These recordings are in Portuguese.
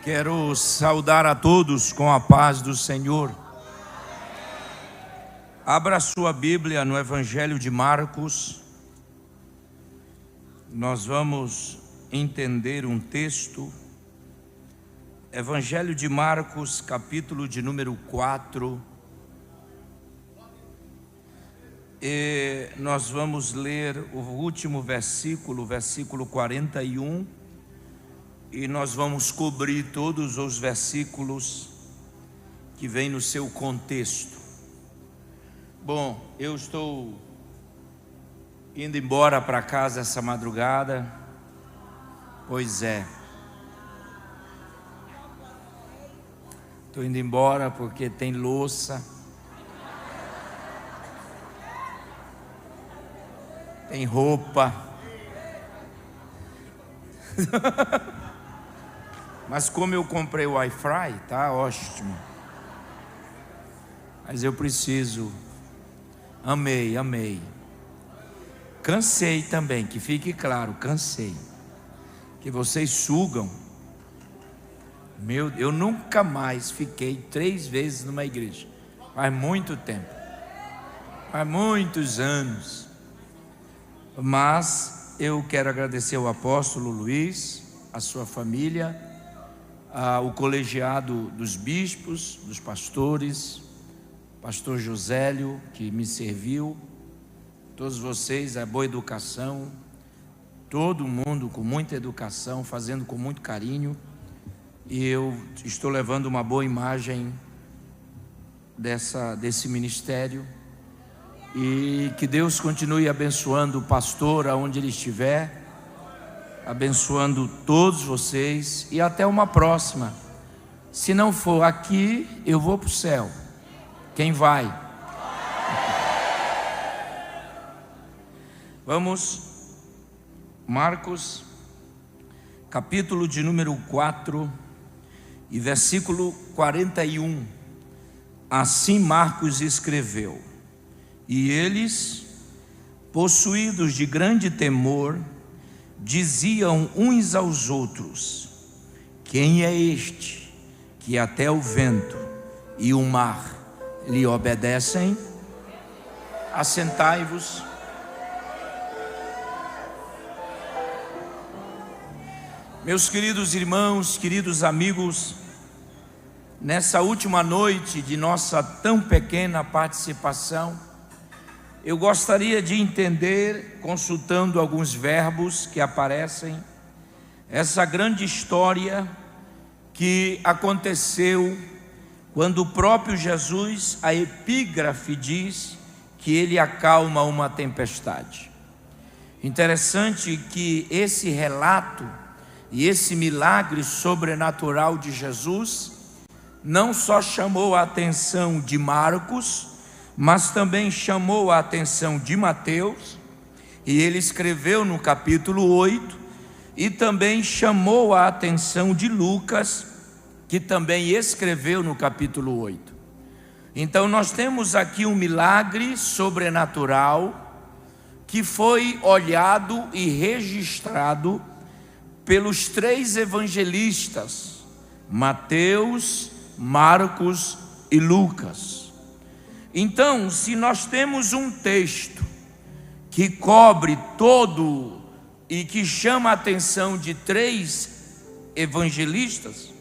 Quero saudar a todos com a paz do Senhor. Abra sua Bíblia no Evangelho de Marcos. Nós vamos entender um texto. Evangelho de Marcos, capítulo de número 4. E nós vamos ler o último versículo, versículo 41. E nós vamos cobrir todos os versículos que vêm no seu contexto. Bom, eu estou indo embora para casa essa madrugada. Pois é. Estou indo embora porque tem louça, tem roupa. Mas como eu comprei o Wi-Fi, tá ótimo. Mas eu preciso. Amei. Cansei também, que fique claro, cansei. Que vocês sugam. Eu nunca mais fiquei 3 vezes numa igreja. Faz muito tempo. Faz muitos anos. Mas eu quero agradecer ao apóstolo Luiz, a sua família, o colegiado dos bispos, dos pastores, pastor Josélio, que me serviu, todos vocês, a boa educação, todo mundo com muita educação, fazendo com muito carinho, e eu estou levando uma boa imagem desse ministério, e que Deus continue abençoando o pastor aonde ele estiver, abençoando todos vocês, e até uma próxima. Se não for aqui, eu vou para o céu. Quem vai? Vamos, Marcos, capítulo de número 4 e versículo 41. Assim Marcos escreveu: e eles, possuídos de grande temor, diziam uns aos outros: quem é este que até o vento e o mar lhe obedecem? Assentai-vos. Meus queridos irmãos, queridos amigos, nessa última noite de nossa tão pequena participação, eu gostaria de entender, consultando alguns verbos que aparecem, essa grande história que aconteceu quando o próprio Jesus, a epígrafe diz que ele acalma uma tempestade. Interessante que esse relato e esse milagre sobrenatural de Jesus não só chamou a atenção de Marcos, mas também chamou a atenção de Mateus, e ele escreveu no capítulo 8, e também chamou a atenção de Lucas, que também escreveu no capítulo 8. Então nós temos aqui um milagre sobrenatural que foi olhado e registrado pelos 3 evangelistas, Mateus, Marcos e Lucas. Então, se nós temos um texto que cobre todo e que chama a atenção de 3 evangelistas,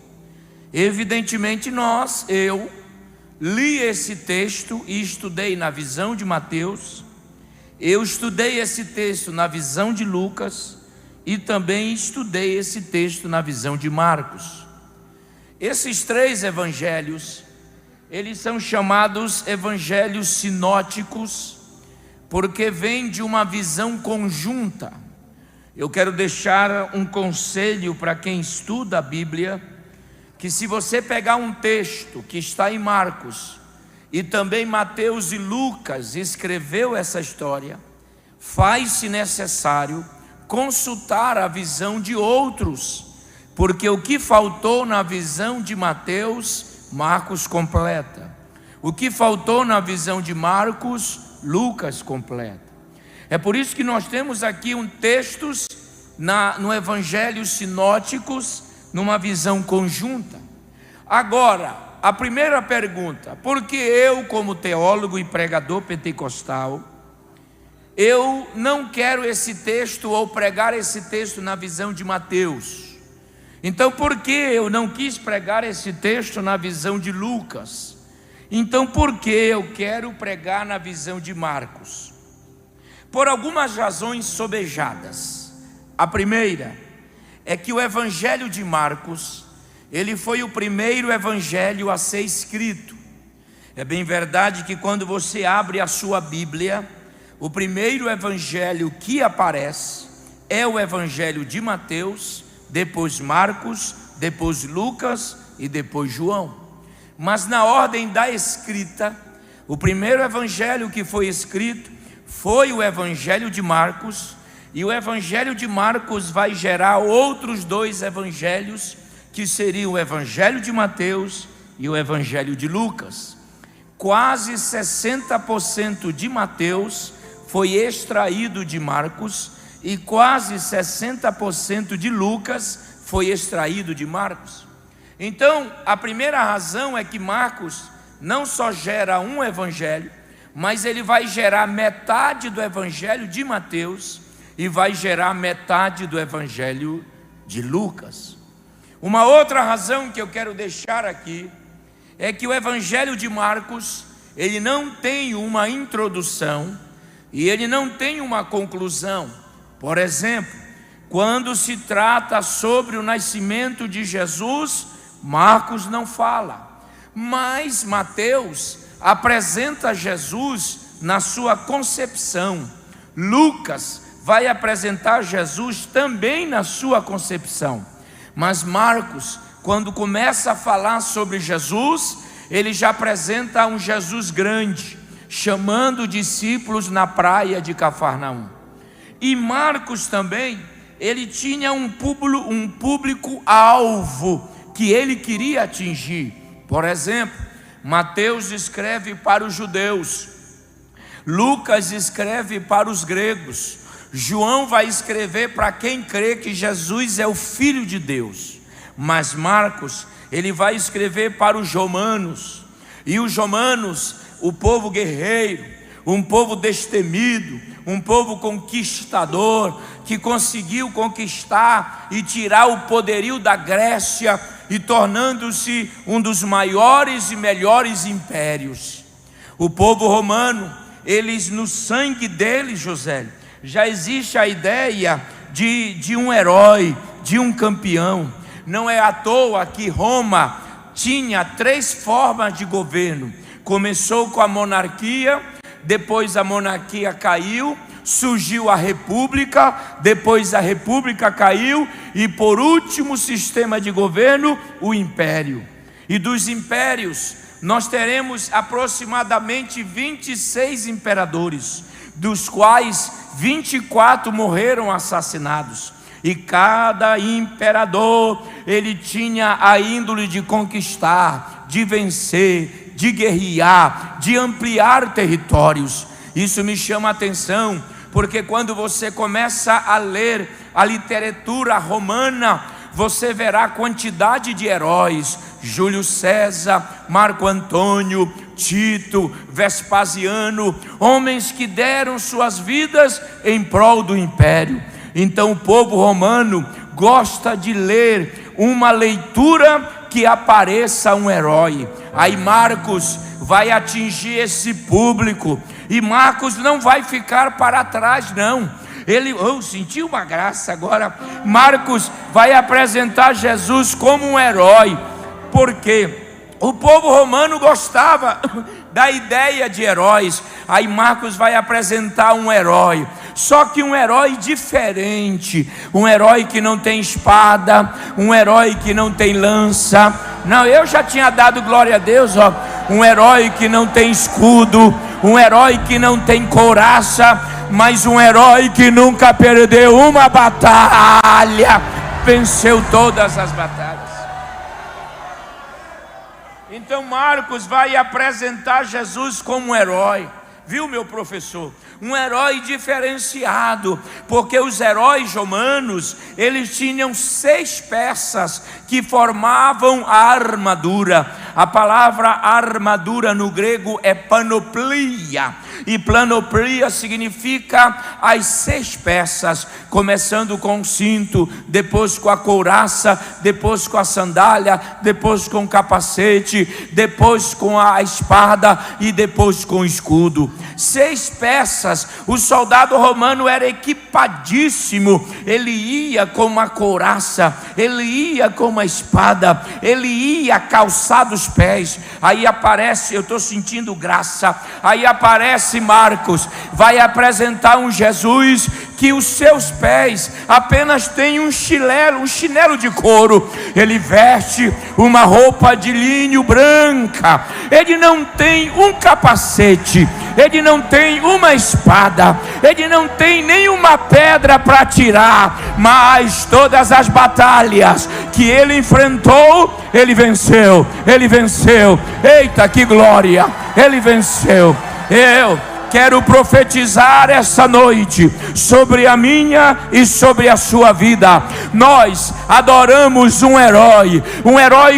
evidentemente eu li esse texto e estudei na visão de Mateus, eu estudei esse texto na visão de Lucas e também estudei esse texto na visão de Marcos. Esses 3 evangelhos, eles são chamados evangelhos sinóticos, porque vêm de uma visão conjunta. Eu quero deixar um conselho para quem estuda a Bíblia, que se você pegar um texto que está em Marcos, e também Mateus e Lucas escreveu essa história, faz-se necessário consultar a visão de outros, porque o que faltou na visão de Mateus, Marcos completa. O que faltou na visão de Marcos, Lucas completa. É por isso que nós temos aqui textos no Evangelho sinóticos, numa visão conjunta. Agora, a primeira pergunta: por que eu, como teólogo e pregador pentecostal, eu não quero esse texto ou pregar esse texto na visão de Mateus? Então, por que eu não quis pregar esse texto na visão de Lucas? Então, por que eu quero pregar na visão de Marcos? Por algumas razões sobejadas. A primeira é que o evangelho de Marcos, ele foi o primeiro evangelho a ser escrito. É bem verdade que quando você abre a sua Bíblia, o primeiro evangelho que aparece é o evangelho de Mateus, depois Marcos, depois Lucas e depois João. Mas na ordem da escrita, o primeiro evangelho que foi escrito foi o evangelho de Marcos, e o evangelho de Marcos vai gerar outros dois evangelhos, que seriam o evangelho de Mateus e o evangelho de Lucas. Quase 60% de Mateus foi extraído de Marcos, e quase 60% de Lucas foi extraído de Marcos. Então, a primeira razão é que Marcos não só gera um evangelho, mas ele vai gerar metade do evangelho de Mateus e vai gerar metade do evangelho de Lucas. Uma outra razão que eu quero deixar aqui é que o evangelho de Marcos, ele não tem uma introdução e ele não tem uma conclusão. Por exemplo, quando se trata sobre o nascimento de Jesus, Marcos não fala, mas Mateus apresenta Jesus na sua concepção. Lucas vai apresentar Jesus também na sua concepção. Mas Marcos, quando começa a falar sobre Jesus, ele já apresenta um Jesus grande, chamando discípulos na praia de Cafarnaum. E Marcos também, ele tinha um público-alvo que ele queria atingir. Por exemplo, Mateus escreve para os judeus, Lucas escreve para os gregos, João vai escrever para quem crê que Jesus é o Filho de Deus. Mas Marcos, ele vai escrever para os romanos, e os romanos, o povo guerreiro, um povo destemido, um povo conquistador, que conseguiu conquistar e tirar o poderio da Grécia, e tornando-se um dos maiores e melhores impérios. O povo romano, eles, no sangue deles, José, já existe a ideia de um herói, de um campeão. Não é à toa que Roma tinha 3 formas de governo. Começou com a monarquia, depois a monarquia caiu, surgiu a república, depois a república caiu, e por último sistema de governo, o império. E dos impérios nós teremos aproximadamente 26 imperadores, dos quais 24 morreram assassinados. E cada imperador, ele tinha a índole de conquistar, de vencer, de guerrear, de ampliar territórios. Isso me chama a atenção, porque quando você começa a ler a literatura romana, você verá a quantidade de heróis: Júlio César, Marco Antônio, Tito, Vespasiano, homens que deram suas vidas em prol do império. Então o povo romano gosta de ler uma leitura que apareça um herói. Aí Marcos vai atingir esse público, e Marcos não vai ficar para trás não. Ele, senti uma graça agora. Marcos vai apresentar Jesus como um herói, porque o povo romano gostava da ideia de heróis. Aí Marcos vai apresentar um herói, só que um herói diferente, um herói que não tem espada, um herói que não tem lança. Não, eu já tinha dado glória a Deus, um herói que não tem escudo, um herói que não tem couraça, mas um herói que nunca perdeu uma batalha, venceu todas as batalhas. Então Marcos vai apresentar Jesus como um herói. viu, meu professor? Um herói diferenciado, porque os heróis romanos, eles tinham 6 peças que formavam a armadura. A palavra armadura no grego é panoplia, e panoplia significa as 6 peças, começando com o cinto, depois com a couraça, depois com a sandália, depois com o capacete, depois com a espada e depois com o escudo. 6 peças. O soldado romano era equipadíssimo, ele ia com uma couraça, ele ia com uma espada, ele ia calçado os pés. Aí aparece, eu estou sentindo graça, aí aparece Marcos, vai apresentar um Jesus que os seus pés apenas têm um chinelo de couro. Ele veste uma roupa de linho branca, ele não tem um capacete, ele não tem uma espada, ele não tem nenhuma pedra para tirar, mas todas as batalhas que ele enfrentou, ele venceu, ele venceu. Eita, que glória! Ele venceu. Eu quero profetizar essa noite sobre a minha e sobre a sua vida. Nós adoramos um herói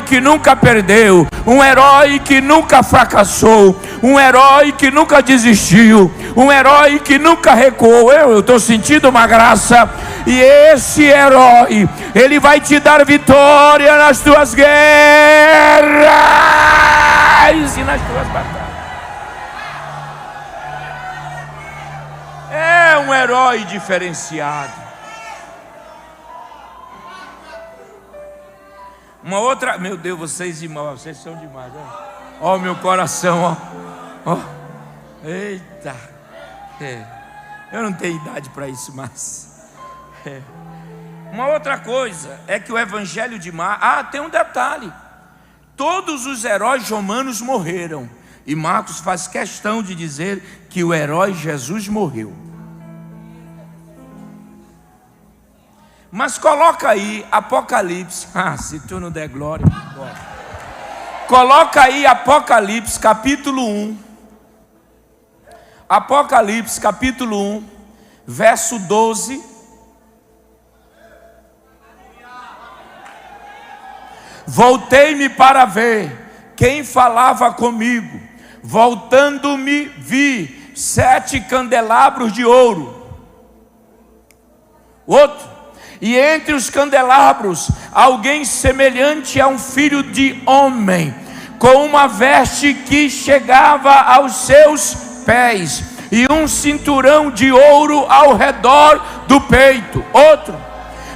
que nunca perdeu, um herói que nunca fracassou, um herói que nunca desistiu, um herói que nunca recuou. Eu estou sentindo uma graça, e esse herói, ele vai te dar vitória nas tuas guerras e nas tuas batalhas. É um herói diferenciado. Uma outra, meu Deus, vocês irmãos, vocês são demais. Ó, meu coração, ó. Eita. Eu não tenho idade para isso mais. Uma outra coisa é que o evangelho de Marcos, tem um detalhe: todos os heróis romanos morreram, e Marcos faz questão de dizer que o herói Jesus morreu. Mas coloca aí Apocalipse, se tu não der glória, coloca aí Apocalipse capítulo 1, Apocalipse capítulo 1, verso 12. Voltei-me para ver quem falava comigo. Voltando-me, vi 7 candelabros de ouro. Outro. E entre os candelabros, alguém semelhante a um filho de homem, com uma veste que chegava aos seus pés, e um cinturão de ouro ao redor do peito. Outro.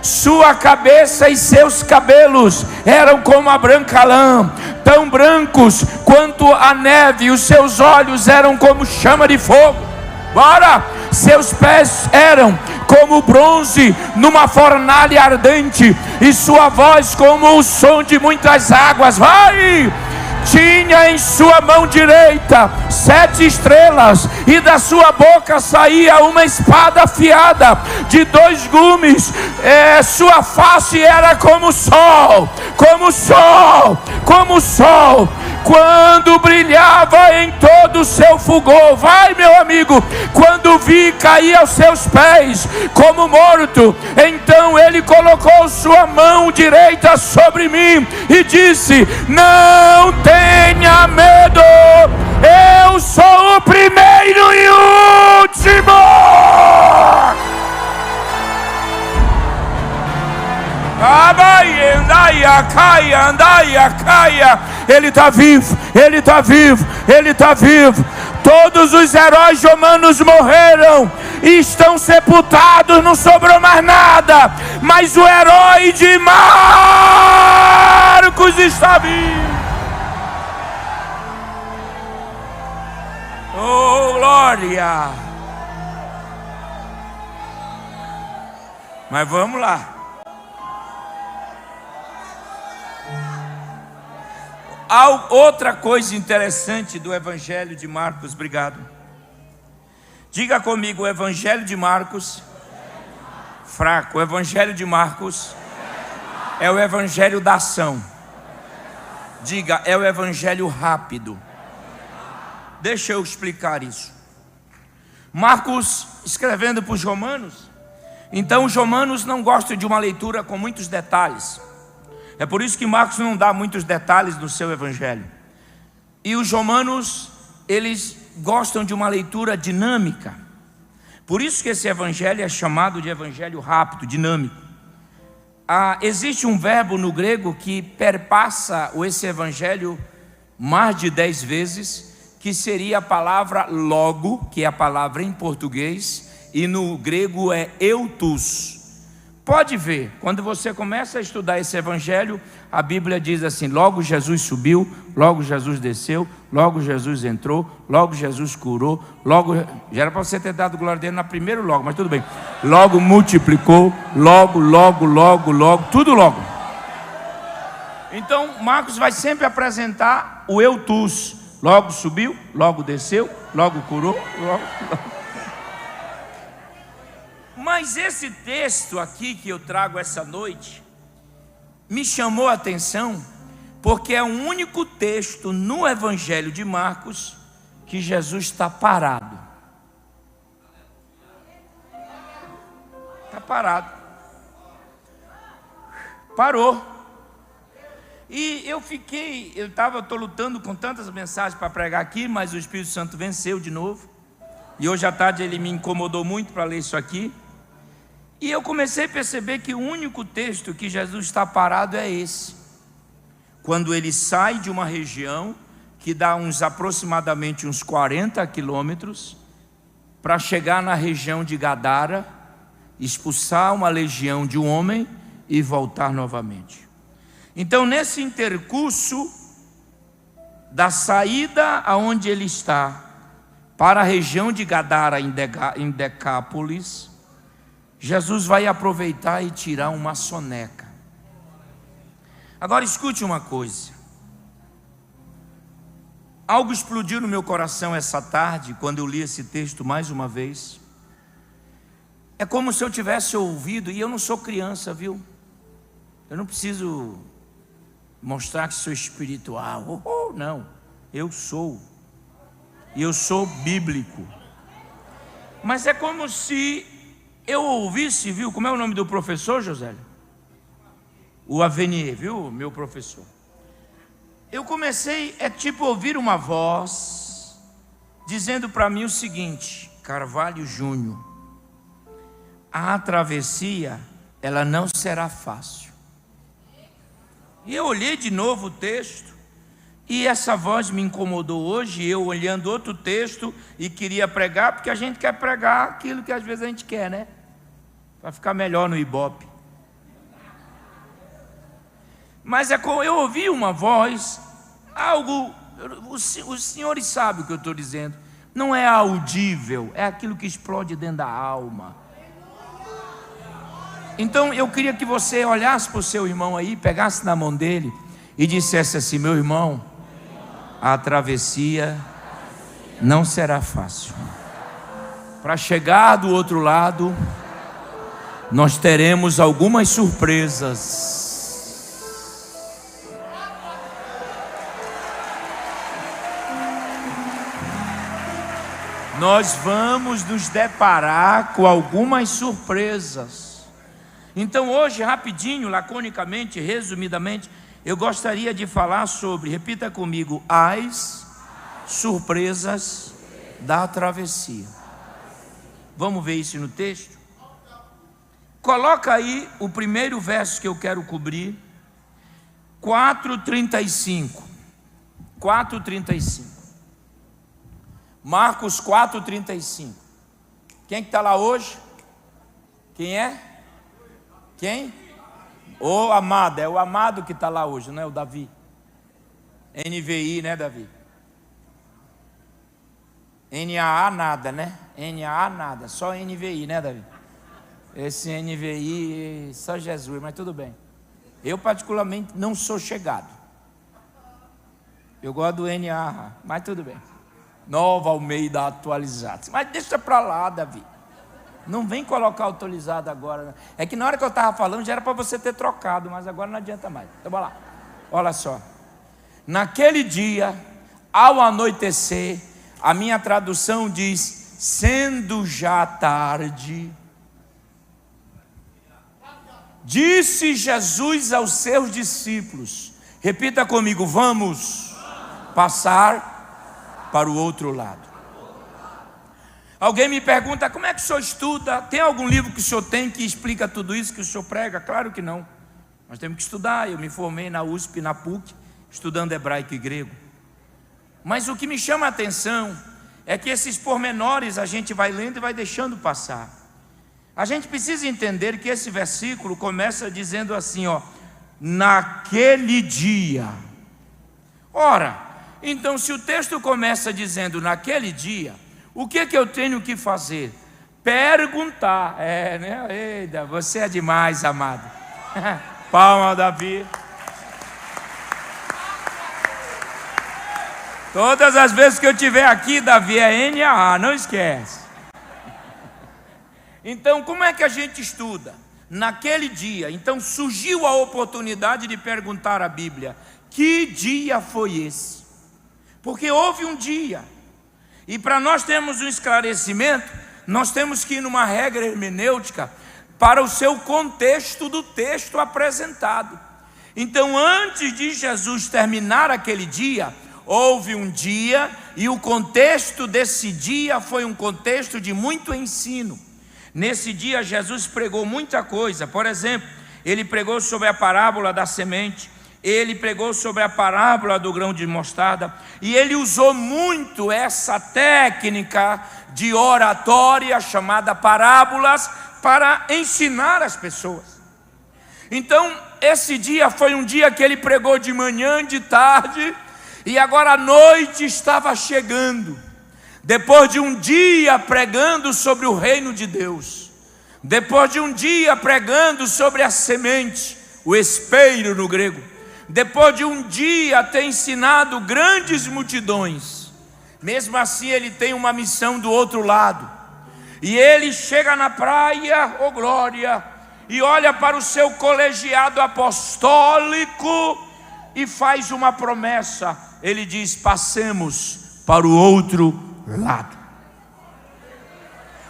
Sua cabeça e seus cabelos eram como a branca lã, tão brancos quanto a neve, e os seus olhos eram como chama de fogo. Bora! Seus pés eram como bronze numa fornalha ardente, e sua voz como o som de muitas águas. Vai! Tinha em sua mão direita 7 estrelas, e da sua boca saía uma espada afiada de 2 gumes. Sua face era como o sol, como o sol, como o sol, quando brilhava em todo o seu fulgor. Vai, meu amigo, quando vi, caí aos seus pés como morto. Então ele colocou sua mão direita sobre mim e disse: não tenha medo, eu sou o primeiro e último. Ele está vivo, ele está vivo, ele está vivo. Todos os heróis romanos morreram e estão sepultados, não sobrou mais nada. Mas o herói de Marcos está vivo. Oh, glória! Mas vamos lá. Há outra coisa interessante do Evangelho de Marcos, obrigado. Diga comigo, o Evangelho de Marcos, fraco. O Evangelho de Marcos é o Evangelho da ação. Diga, é o Evangelho rápido. Deixa eu explicar isso. Marcos escrevendo para os romanos. Então os romanos não gostam de uma leitura com muitos detalhes. É por isso que Marcos não dá muitos detalhes no seu evangelho. E os romanos, eles gostam de uma leitura dinâmica. Por isso que esse evangelho é chamado de evangelho rápido, dinâmico. Existe um verbo no grego que perpassa esse evangelho mais de 10 vezes, que seria a palavra logo, que é a palavra em português, e no grego é eutus. Pode ver, quando você começa a estudar esse evangelho, a Bíblia diz assim: logo Jesus subiu, logo Jesus desceu, logo Jesus entrou, logo Jesus curou, logo... Já era para você ter dado glória dele na primeira logo, mas tudo bem. Logo multiplicou, logo, tudo logo. Então Marcos vai sempre apresentar o eutus. Logo subiu, logo desceu, logo curou, logo... Mas esse texto aqui que eu trago essa noite me chamou a atenção, porque é o único texto no Evangelho de Marcos que Jesus está parado. Está parado. Parou. E eu estou lutando com tantas mensagens para pregar aqui, mas o Espírito Santo venceu de novo. E hoje à tarde ele me incomodou muito para ler isso aqui. E eu comecei a perceber que o único texto que Jesus está parado é esse. Quando ele sai de uma região que dá aproximadamente uns 40 quilômetros, para chegar na região de Gadara, expulsar uma legião de um homem e voltar novamente. Então, nesse intercurso da saída aonde ele está, para a região de Gadara, em Decápolis, Jesus vai aproveitar e tirar uma soneca. Agora escute uma coisa. Algo explodiu no meu coração essa tarde, quando eu li esse texto mais uma vez. É como se eu tivesse ouvido, e eu não sou criança, viu? Eu não preciso mostrar que sou espiritual. Não, eu sou. E eu sou bíblico. Mas é como se eu ouvisse, viu? Como é o nome do professor, Josélio? O Avenier, viu? Meu professor. Eu comecei, ouvir uma voz dizendo para mim o seguinte: Carvalho Júnior, a travessia, ela não será fácil. E eu olhei de novo o texto, e essa voz me incomodou hoje, eu olhando outro texto e queria pregar, porque a gente quer pregar aquilo que às vezes a gente quer, né? Para ficar melhor no Ibope. Mas eu ouvi uma voz, algo, os senhores sabem o que eu estou dizendo, não é audível, é aquilo que explode dentro da alma. Então eu queria que você olhasse para o seu irmão aí, pegasse na mão dele e dissesse assim: meu irmão, a travessia não será fácil. Para chegar do outro lado, nós teremos algumas surpresas. Nós vamos nos deparar com algumas surpresas. Então hoje, rapidinho, laconicamente, resumidamente, eu gostaria de falar sobre, repita comigo, as surpresas da travessia. Vamos ver isso no texto? Coloca aí o primeiro verso que eu quero cobrir, 4:35. 4:35. Marcos 4:35. Quem que está lá hoje? Quem é? Quem? O amado, é o amado que está lá hoje, não é o Davi? NVI, né, Davi? NAA nada, né? NAA nada, só NVI, né, Davi? Esse NVI, só Jesus, mas tudo bem. Eu particularmente não sou chegado. Eu gosto do NAA, mas tudo bem. Nova Almeida atualizada. Mas deixa para lá, Davi. Não vem colocar atualizado agora. É que na hora que eu estava falando já era para você ter trocado, mas agora não adianta mais. Então vai lá. Olha só. Naquele dia, ao anoitecer, a minha tradução diz: sendo já tarde, disse Jesus aos seus discípulos, repita comigo, vamos passar para o outro lado. Alguém me pergunta, como é que o senhor estuda? Tem algum livro que o senhor tem que explica tudo isso que o senhor prega? Claro que não. Nós temos que estudar. Eu me formei na USP, na PUC, estudando hebraico e grego. Mas o que me chama a atenção é que esses pormenores a gente vai lendo e vai deixando passar. A gente precisa entender que esse versículo começa dizendo assim, ó, naquele dia. Ora, então se o texto começa dizendo naquele dia, o que eu tenho que fazer? Perguntar. Né? Eita, você é demais, amado. Palma, Davi. Todas as vezes que eu estiver aqui, Davi, é NAA, não esquece. Então, como é que a gente estuda? Naquele dia, então surgiu a oportunidade de perguntar à Bíblia, que dia foi esse? Porque houve um dia, e para nós termos um esclarecimento, nós temos que ir numa regra hermenêutica para o seu contexto do texto apresentado. Então, antes de Jesus terminar aquele dia, houve um dia, e o contexto desse dia foi um contexto de muito ensino. Nesse dia Jesus pregou muita coisa. Por exemplo, ele pregou sobre a parábola da semente, ele pregou sobre a parábola do grão de mostarda, e ele usou muito essa técnica de oratória chamada parábolas para ensinar as pessoas. Então esse dia foi um dia que ele pregou de manhã, de tarde, e agora a noite estava chegando. Depois de um dia pregando sobre o reino de Deus, depois de um dia pregando sobre a semente, o espeiro no grego, depois de um dia ter ensinado grandes multidões, mesmo assim ele tem uma missão do outro lado, e ele chega na praia, oh glória, e olha para o seu colegiado apostólico e faz uma promessa. Ele diz, passemos para o outro lado.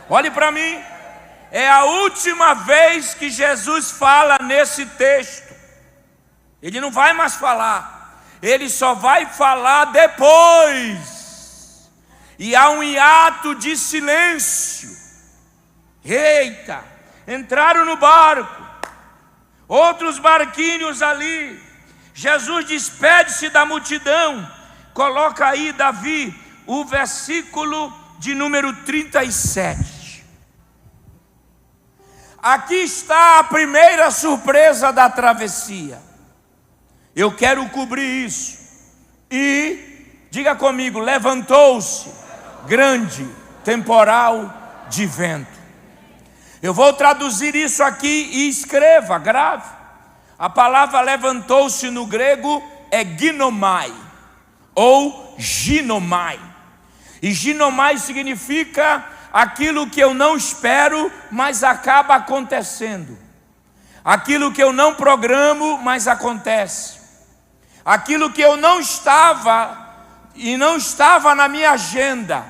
Olhe para mim, é a última vez que Jesus fala nesse texto. Ele não vai mais falar, ele só vai falar depois. E há um hiato de silêncio. Eita, entraram no barco, outros barquinhos ali. Jesus despede-se da multidão. Coloca aí, Davi, o versículo de número 37. Aqui está a primeira surpresa da travessia. Eu quero cobrir isso. E, diga comigo, levantou-se grande temporal de vento. Eu vou traduzir isso aqui e escreva, grave. A palavra levantou-se no grego é ginomai, ou ginomai. E ginomai significa aquilo que eu não espero, mas acaba acontecendo. Aquilo que eu não programo, mas acontece. Aquilo que eu não estava e não estava na minha agenda.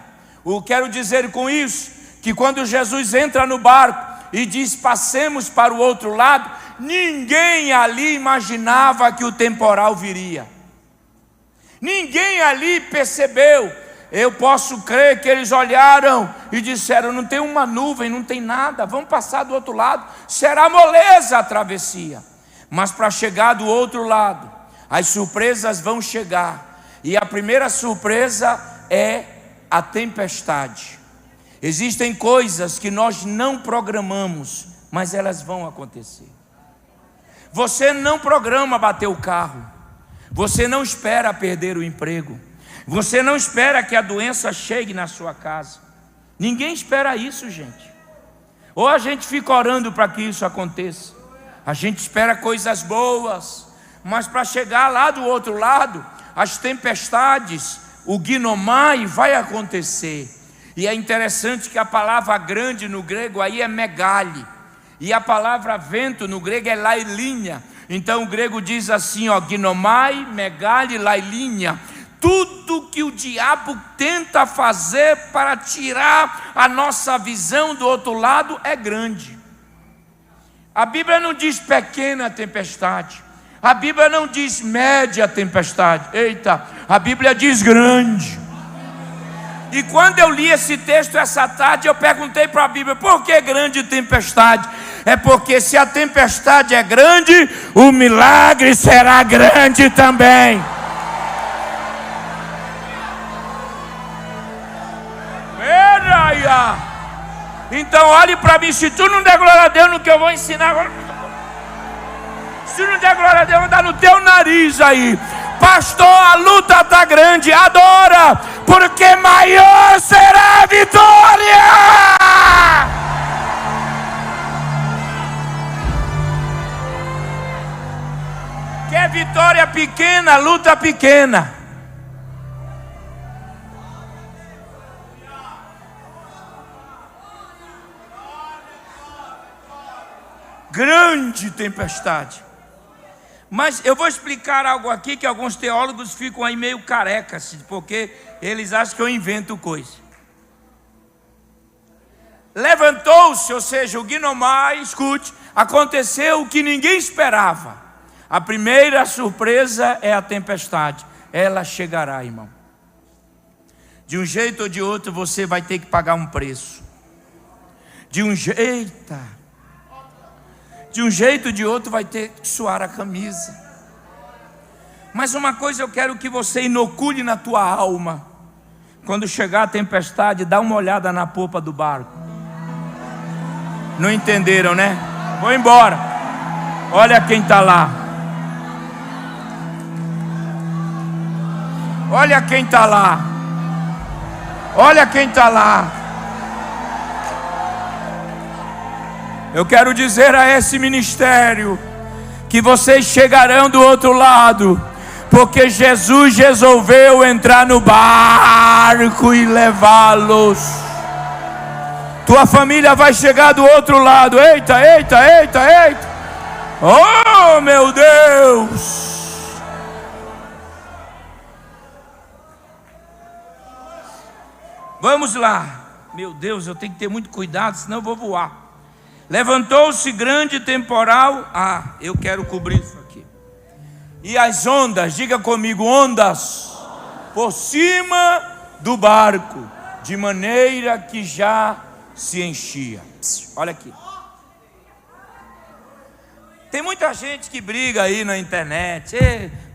Eu quero dizer com isso que quando Jesus entra no barco e diz passemos para o outro lado, ninguém ali imaginava que o temporal viria. Ninguém ali percebeu. Eu posso crer que eles olharam e disseram, não tem uma nuvem, não tem nada, vamos passar do outro lado, será moleza a travessia. Mas para chegar do outro lado, as surpresas vão chegar. E a primeira surpresa é a tempestade. Existem coisas que nós não programamos, mas elas vão acontecer. Você não programa bater o carro, você não espera perder o emprego, você não espera que a doença chegue na sua casa. Ninguém espera isso, gente. Ou a gente fica orando para que isso aconteça. A gente espera coisas boas, mas para chegar lá do outro lado, as tempestades, o ginomai vai acontecer. E é interessante que a palavra grande no grego aí é megali, e a palavra vento no grego é lailinha. Então o grego diz assim, ó, ginomai, megali, lailinha. Tudo que o diabo tenta fazer para tirar a nossa visão do outro lado é grande. A Bíblia não diz pequena tempestade, a Bíblia não diz média tempestade, eita, a Bíblia diz grande. E quando eu li esse texto essa tarde, eu perguntei para a Bíblia: por que grande tempestade? É porque se a tempestade é grande, o milagre será grande também. Então olhe para mim, se tu não der glória a Deus no que eu vou ensinar agora, se não der glória a Deus, vai dar no teu nariz aí. Pastor, a luta está grande, adora, porque maior será a vitória. Quer vitória pequena, luta pequena. Grande tempestade. Mas eu vou explicar algo aqui que alguns teólogos ficam aí meio carecas, porque eles acham que eu invento coisa. Levantou-se, ou seja, o Guinomar, escute, aconteceu o que ninguém esperava. A primeira surpresa é a tempestade. Ela chegará, irmão. De um jeito ou de outro você vai ter que pagar um preço. De um jeito ou de outro vai ter que suar a camisa. Mas uma coisa eu quero que você inocule na tua alma: quando chegar a tempestade, dá uma olhada na popa do barco. Não entenderam, né? Vou embora. Olha quem está lá. Olha quem está lá. Olha quem está lá. Eu quero dizer a esse ministério que vocês chegarão do outro lado, porque Jesus resolveu entrar no barco e levá-los. Tua família vai chegar do outro lado. Eita, eita, eita, eita. Oh, meu Deus. Vamos lá. Meu Deus, eu tenho que ter muito cuidado, senão eu vou voar. Levantou-se grande temporal. Eu quero cobrir isso aqui. E as ondas, diga comigo, ondas, por cima do barco, de maneira que já se enchia. Olha aqui. Tem muita gente que briga aí na internet.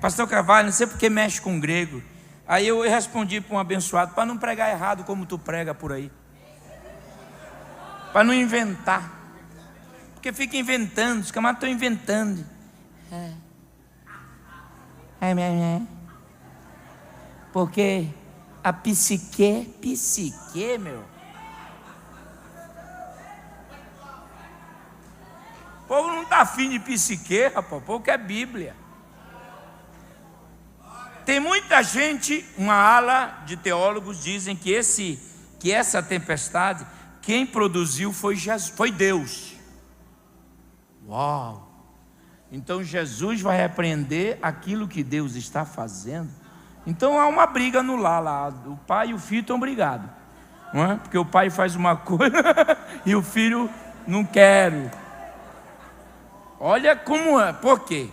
Pastor Carvalho, não sei porque mexe com grego. Aí eu respondi para um abençoado: para não pregar errado como tu prega por aí, para não inventar. Porque fica inventando, os camaradas estão inventando. Porque a psique, meu. O povo não está afim de psique, rapaz. O povo quer Bíblia. Tem muita gente, uma ala de teólogos dizem que essa tempestade, quem produziu foi Jesus, foi Deus. Uau! Então Jesus vai repreender aquilo que Deus está fazendo. Então há uma briga no lar lá. O pai e o filho estão brigados, não é? Porque o pai faz uma coisa e o filho não quer. Olha como é. Por quê?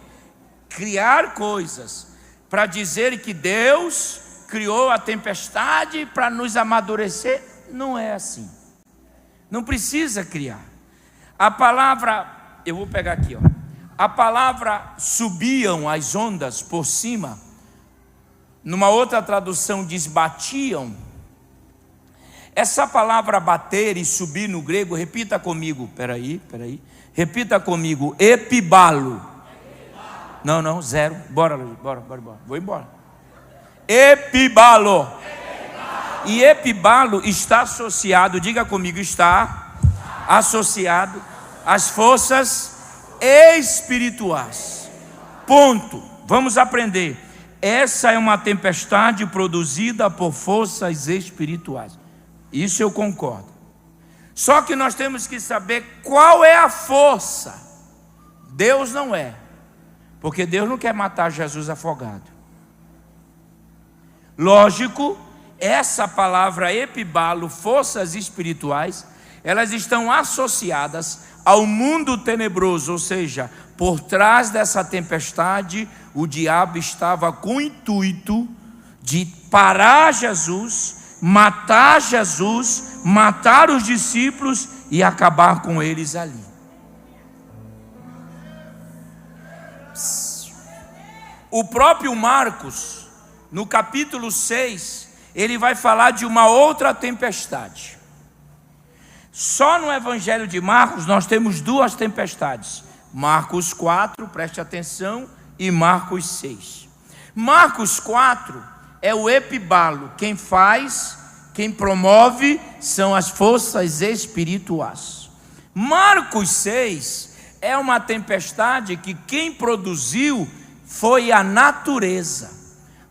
Criar coisas para dizer que Deus criou a tempestade para nos amadurecer, não é assim. Não precisa criar. A palavra, eu vou pegar aqui, ó. A palavra subiam as ondas por cima. Numa outra tradução diz batiam. Essa palavra bater e subir no grego, repita comigo. Peraí. Repita comigo. Epibalo. Não, zero. Bora. Vou embora. Epibalo. E epibalo está associado, diga comigo, está associado às forças espirituais. Ponto. Vamos aprender. Essa é uma tempestade produzida por forças espirituais. Isso eu concordo. Só que nós temos que saber qual é a força. Deus não é. Porque Deus não quer matar Jesus afogado. Lógico, essa palavra epibalo, forças espirituais, elas estão associadas ao mundo tenebroso, ou seja, por trás dessa tempestade, o diabo estava com o intuito de parar Jesus, matar Jesus, matar os discípulos e acabar com eles ali. O próprio Marcos, no capítulo 6, ele vai falar de uma outra tempestade. Só no Evangelho de Marcos nós temos duas tempestades. Marcos 4, preste atenção, e Marcos 6. Marcos 4 é o epibalo. Quem faz, quem promove são as forças espirituais. Marcos 6 é uma tempestade que quem produziu foi a natureza.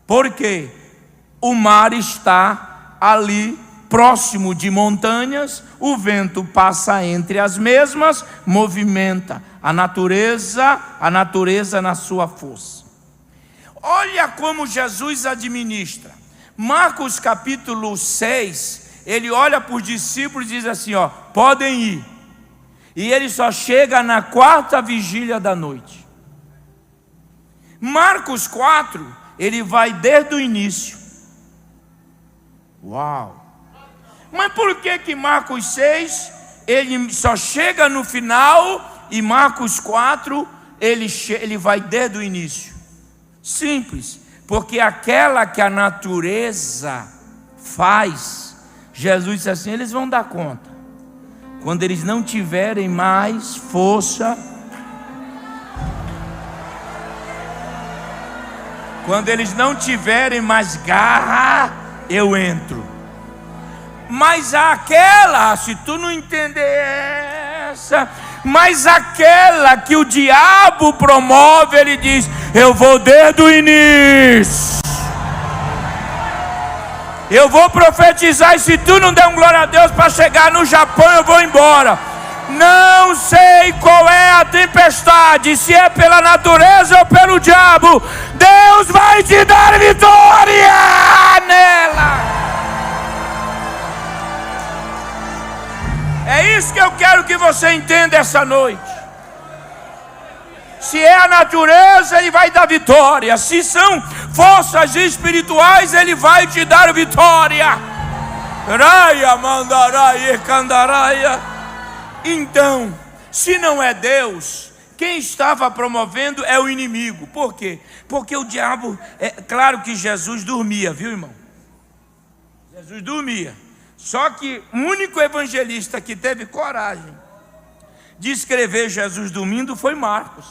Porque o mar está ali próximo de montanhas, o vento passa entre as mesmas, movimenta a natureza na sua força. Olha como Jesus administra. Marcos capítulo 6, ele olha para os discípulos e diz assim, podem ir. E ele só chega na quarta vigília da noite. Marcos 4, ele vai desde o início. Uau! Mas por que Marcos 6, ele só chega no final, e Marcos 4, ele vai desde o início? Simples, porque aquela que a natureza faz, Jesus disse assim, eles vão dar conta. Quando eles não tiverem mais força, quando eles não tiverem mais garra, eu entro. Mas aquela, se tu não entender essa, mas aquela que o diabo promove, ele diz, eu vou desde o início. Eu vou profetizar, e se tu não der um glória a Deus para chegar no Japão, eu vou embora. Não sei qual é a tempestade, se é pela natureza ou pelo diabo, Deus vai te dar vitória nela. É isso que eu quero que você entenda essa noite. Se é a natureza, ele vai dar vitória. Se são forças espirituais, ele vai te dar vitória. Raia, mandaraia, candaraia. Então, se não é Deus, quem estava promovendo é o inimigo. Por quê? Porque o diabo, é claro que Jesus dormia, viu, irmão? Jesus dormia. Só que o único evangelista que teve coragem de escrever Jesus dormindo foi Marcos.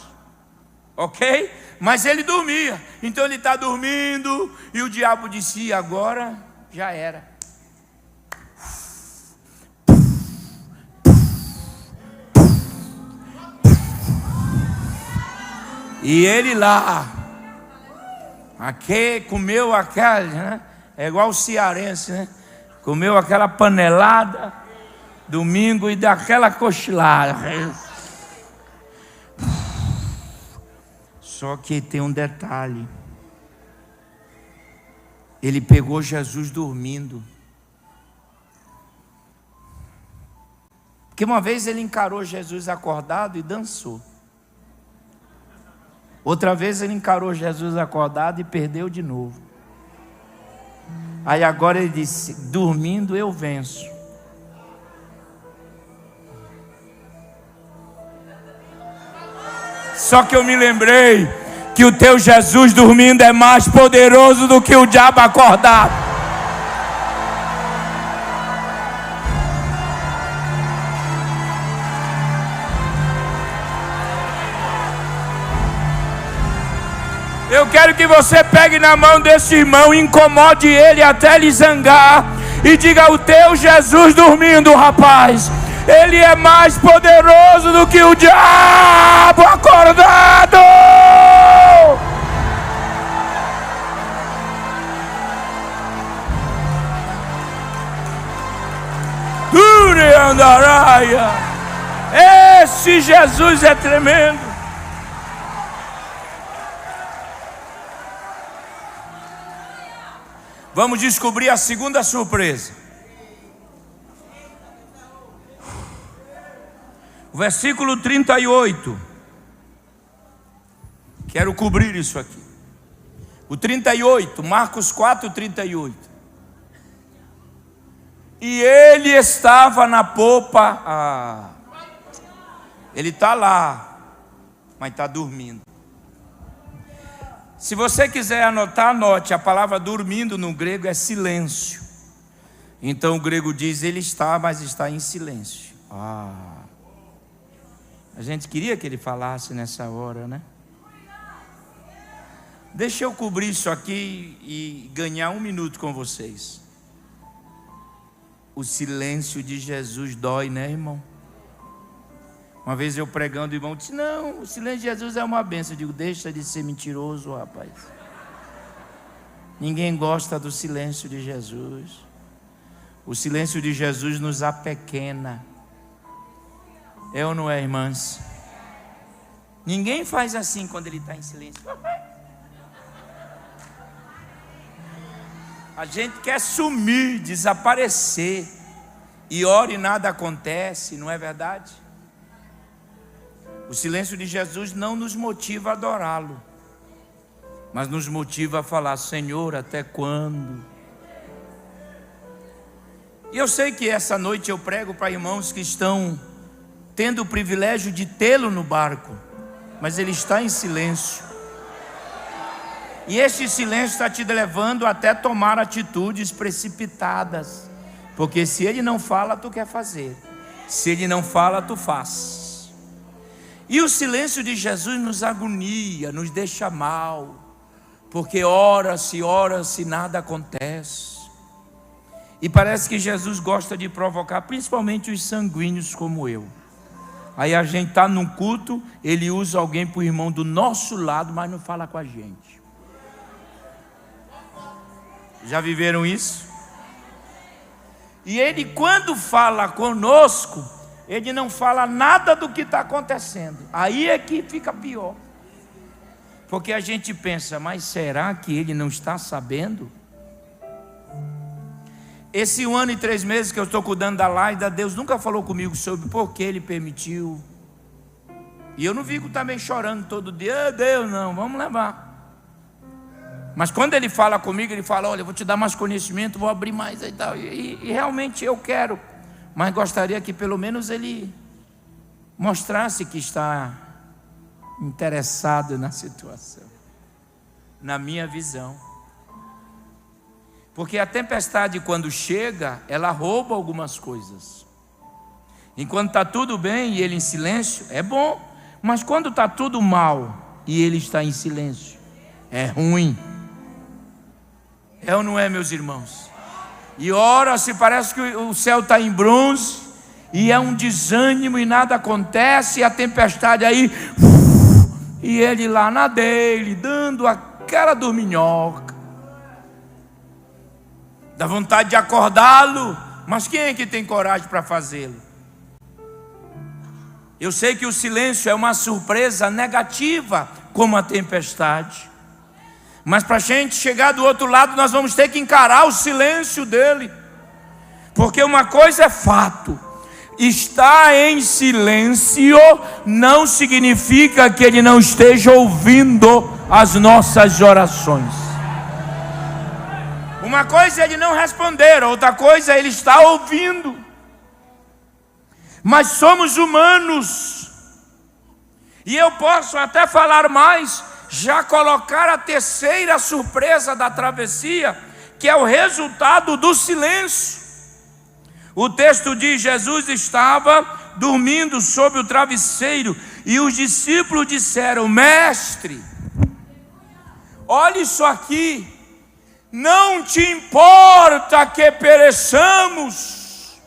Ok? Mas ele dormia. Então ele está dormindo e o diabo disse, agora já era. E ele lá, aqui comeu aquela, né? É igual o cearense, né? Comeu aquela panelada domingo e daquela cochilada. Só que tem um detalhe. Ele pegou Jesus dormindo. Porque uma vez ele encarou Jesus acordado e dançou. Outra vez ele encarou Jesus acordado e perdeu de novo. Aí agora ele disse, dormindo eu venço. Só que eu me lembrei que o teu Jesus dormindo é mais poderoso do que o diabo acordado. Eu quero que você pegue na mão desse irmão, incomode ele até ele zangar e diga, o teu Jesus dormindo, rapaz, ele é mais poderoso do que o diabo acordado. Andaraia. Esse Jesus é tremendo. Vamos descobrir a segunda surpresa. O versículo 38. Quero cobrir isso aqui. O 38, Marcos 4, 38. E ele estava na popa. Ele está lá, mas está dormindo. Se você quiser anotar, anote. A palavra dormindo no grego é silêncio. Então o grego diz: ele está, mas está em silêncio. A gente queria que ele falasse nessa hora, né? Deixa eu cobrir isso aqui e ganhar 1 minuto com vocês. O silêncio de Jesus dói, né, irmão? Uma vez eu pregando, o irmão disse: não, o silêncio de Jesus é uma bênção. Eu digo: deixa de ser mentiroso, rapaz. Ninguém gosta do silêncio de Jesus. O silêncio de Jesus nos apequena. É ou não é, irmãs? Ninguém faz assim quando ele está em silêncio. A gente quer sumir, desaparecer. E ora e nada acontece, não é verdade? O silêncio de Jesus não nos motiva a adorá-lo, mas nos motiva a falar: Senhor, até quando? E eu sei que essa noite eu prego para irmãos que estão tendo o privilégio de tê-lo no barco, mas ele está em silêncio. E este silêncio está te levando até tomar atitudes precipitadas, porque se ele não fala, tu quer fazer. Se ele não fala, tu faz. E o silêncio de Jesus nos agonia, nos deixa mal, porque ora-se, nada acontece. E parece que Jesus gosta de provocar, principalmente os sanguíneos como eu. Aí a gente está num culto, ele usa alguém para o irmão do nosso lado, mas não fala com a gente. Já viveram isso? E ele, quando fala conosco, ele não fala nada do que está acontecendo. Aí é que fica pior. Porque a gente pensa: mas será que ele não está sabendo? Esse 1 ano e 3 meses que eu estou cuidando da Laida, Deus nunca falou comigo sobre por que Ele permitiu. E eu não fico também chorando todo dia: Deus, não, vamos levar. Mas quando Ele fala comigo, Ele fala: olha, eu vou te dar mais conhecimento, vou abrir mais e tal. E realmente eu quero, mas gostaria que pelo menos Ele mostrasse que está interessado na situação, na minha visão. Porque a tempestade, quando chega, ela rouba algumas coisas. Enquanto está tudo bem e ele em silêncio, é bom. Mas quando está tudo mal e ele está em silêncio, é ruim. É ou não é, meus irmãos? E ora, se parece que o céu está em bronze, e é um desânimo e nada acontece, e a tempestade aí, e ele lá na dele, dando aquela dorminhoca. Dá vontade de acordá-lo, mas quem é que tem coragem para fazê-lo? Eu sei que o silêncio é uma surpresa negativa, como a tempestade. Mas para a gente chegar do outro lado, nós vamos ter que encarar o silêncio dele. Porque uma coisa é fato: estar em silêncio não significa que ele não esteja ouvindo as nossas orações. Uma coisa é ele não responder, outra coisa é ele estar ouvindo. Mas somos humanos. E eu posso até falar mais, já colocar a terceira surpresa da travessia, que é o resultado do silêncio. O texto diz: Jesus estava dormindo sobre o travesseiro, e os discípulos disseram: Mestre, olha isso aqui. Não te importa que pereçamos?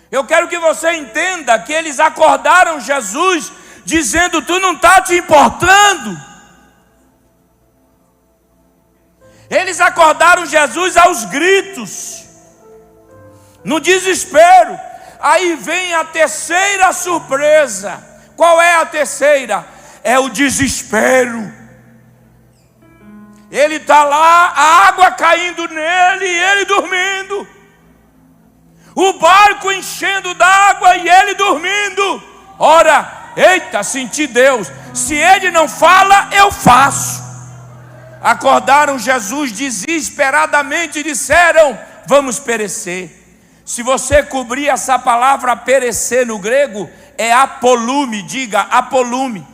Eu quero que você entenda que eles acordaram Jesus dizendo: tu não está te importando. Eles acordaram Jesus aos gritos, no desespero. Aí vem a terceira surpresa. Qual é a terceira? É o desespero. Ele está lá, a água caindo nele e ele dormindo. O barco enchendo d'água e ele dormindo. Ora, eita, senti Deus. Se ele não fala, eu faço. Acordaram Jesus desesperadamente e disseram: vamos perecer. Se você cobrir essa palavra perecer no grego, é apolume, diga apolume.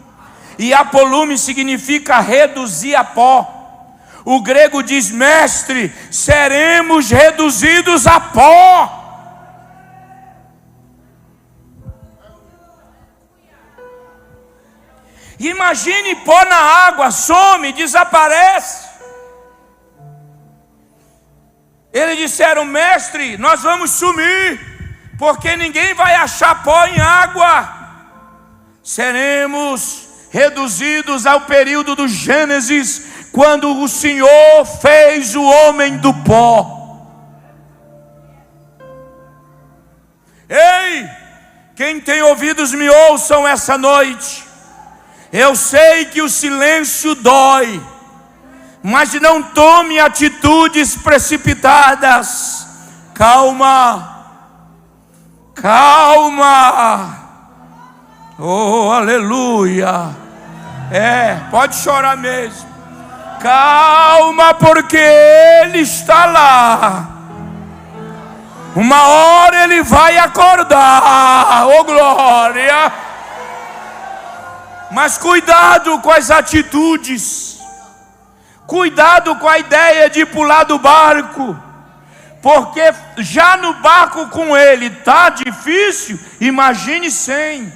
E apolume significa reduzir a pó. O grego diz: mestre, seremos reduzidos a pó. Imagine pó na água, some, desaparece. Eles disseram: mestre, nós vamos sumir, porque ninguém vai achar pó em água. Seremos reduzidos ao período do Gênesis, quando o Senhor fez o homem do pó. Ei, quem tem ouvidos me ouçam essa noite. Eu sei que o silêncio dói, mas não tome atitudes precipitadas. Calma, calma. Oh, aleluia. Pode chorar mesmo. Calma, porque Ele está lá. Uma hora Ele vai acordar. Oh, glória. Mas cuidado com as atitudes. Cuidado com a ideia de pular do barco. Porque já no barco com Ele está difícil. Imagine sem.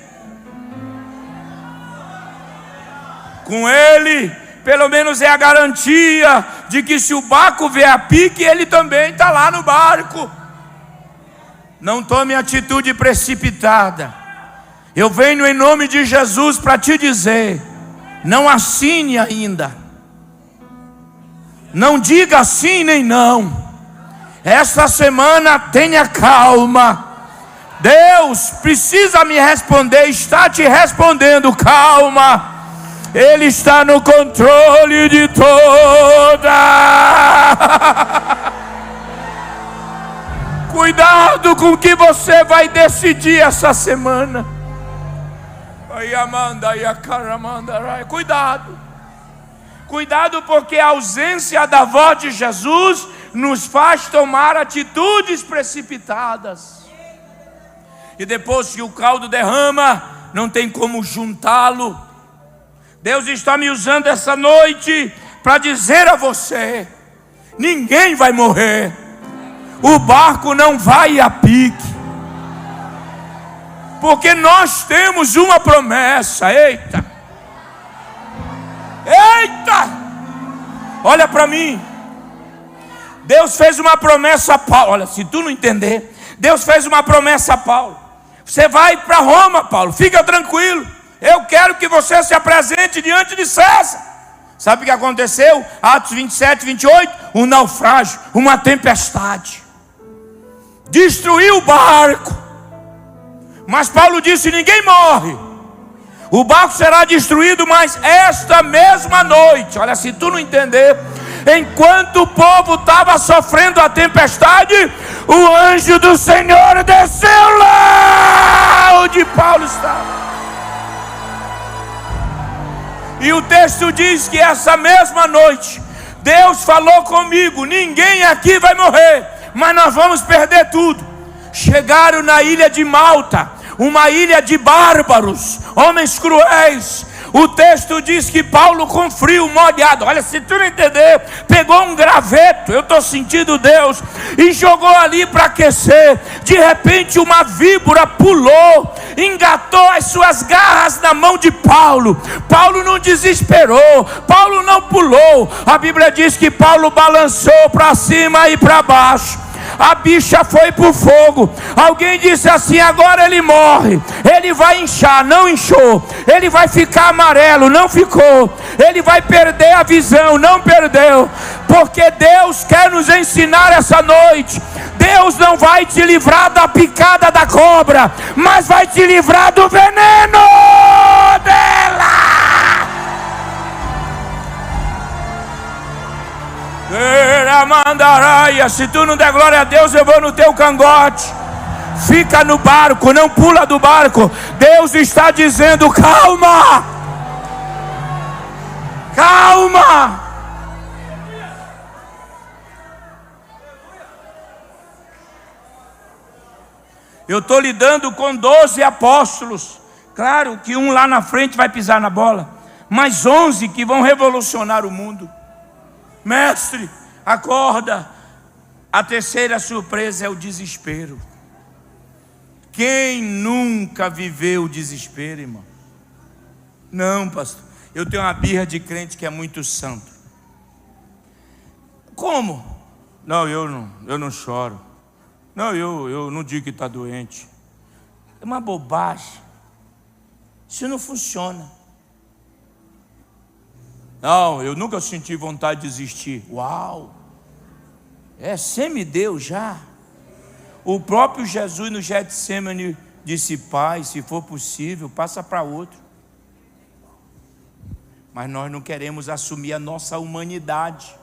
Com Ele, pelo menos é a garantia de que se o barco vier a pique, Ele também está lá no barco. Não tome atitude precipitada. Eu venho em nome de Jesus para te dizer: não assine ainda. Não diga sim nem não. Esta semana tenha calma. Deus precisa me responder, está te respondendo. Calma. Ele está no controle de toda. Cuidado com o que você vai decidir essa semana. Cuidado. Cuidado, porque a ausência da voz de Jesus nos faz tomar atitudes precipitadas. E depois que o caldo derrama, não tem como juntá-lo. Deus está me usando essa noite para dizer a você: ninguém vai morrer. O barco não vai a pique. Porque nós temos uma promessa. Eita! Eita! Olha para mim. Deus fez uma promessa a Paulo. Olha, se tu não entender, Deus fez uma promessa a Paulo. Você vai para Roma, Paulo, fica tranquilo. Eu quero que você se apresente diante de César. Sabe o que aconteceu? Atos 27, 28. Um naufrágio, uma tempestade. Destruiu o barco. Mas Paulo disse: ninguém morre. O barco será destruído, mas esta mesma noite. Olha, se tu não entender, enquanto o povo estava sofrendo a tempestade, o anjo do Senhor desceu lá onde Paulo estava. E o texto diz que essa mesma noite Deus falou comigo: ninguém aqui vai morrer, mas nós vamos perder tudo. Chegaram na ilha de Malta, uma ilha de bárbaros, homens cruéis. O texto diz que Paulo, com frio, molhado, olha, se tu não entender, pegou um graveto, eu estou sentindo Deus, e jogou ali para aquecer. De repente uma víbora pulou, engatou as suas garras na mão de Paulo. Paulo não desesperou, Paulo não pulou. A Bíblia diz que Paulo balançou para cima e para baixo. A bicha foi para o fogo. Alguém disse assim: agora ele morre. Ele vai inchar, não inchou. Ele vai ficar amarelo, não ficou. Ele vai perder a visão, não perdeu. Porque Deus quer nos ensinar essa noite: Deus não vai te livrar da picada da cobra, mas vai te livrar do veneno dela. Ramandaraia, se tu não der glória a Deus, eu vou no teu cangote. Fica no barco, não pula do barco. Deus está dizendo: calma, calma. Eu estou lidando com 12 apóstolos. Claro que um lá na frente vai pisar na bola, mas 11 que vão revolucionar o mundo. Mestre, acorda. A terceira surpresa é o desespero. Quem nunca viveu o desespero, irmão? Não, pastor, eu tenho uma birra de crente que é muito santo. Como? Não, eu não choro. Não, eu não digo que está doente. É uma bobagem. Isso não funciona. Não, eu nunca senti vontade de desistir. Uau! Semideus já. O próprio Jesus no Getsemane disse: Pai, se for possível, passa para outro. Mas nós não queremos assumir a nossa humanidade.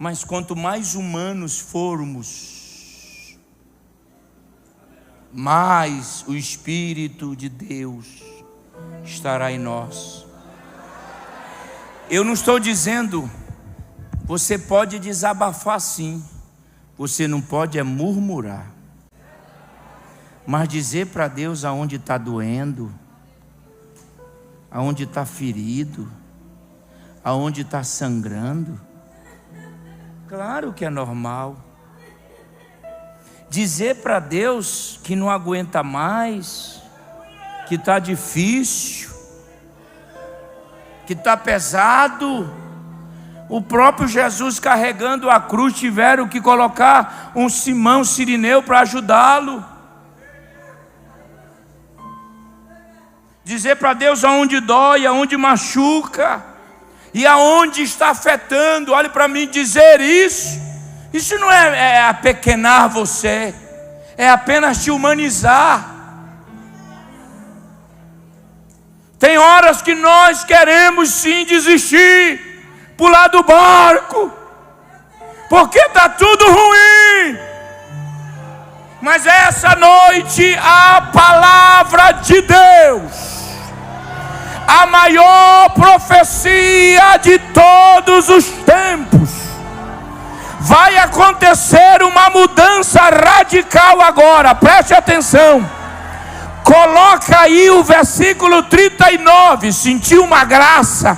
Mas quanto mais humanos formos, mais o Espírito de Deus estará em nós. Eu não estou dizendo, você pode desabafar sim, você não pode murmurar, mas dizer para Deus aonde está doendo, aonde está ferido, aonde está sangrando. Claro que é normal. Dizer para Deus que não aguenta mais, que está difícil, que está pesado. O próprio Jesus carregando a cruz tiveram que colocar um Simão Cirineu para ajudá-lo. Dizer para Deus aonde dói, aonde machuca e aonde está afetando. Olhe para mim, dizer isso não é apequenar você, é apenas te humanizar. Tem horas que nós queremos sim desistir, pular do barco, porque está tudo ruim. Mas essa noite a palavra de Deus, a maior profecia de todos os tempos, vai acontecer uma mudança radical agora. Preste atenção. Coloca aí o versículo 39. Sentiu uma graça?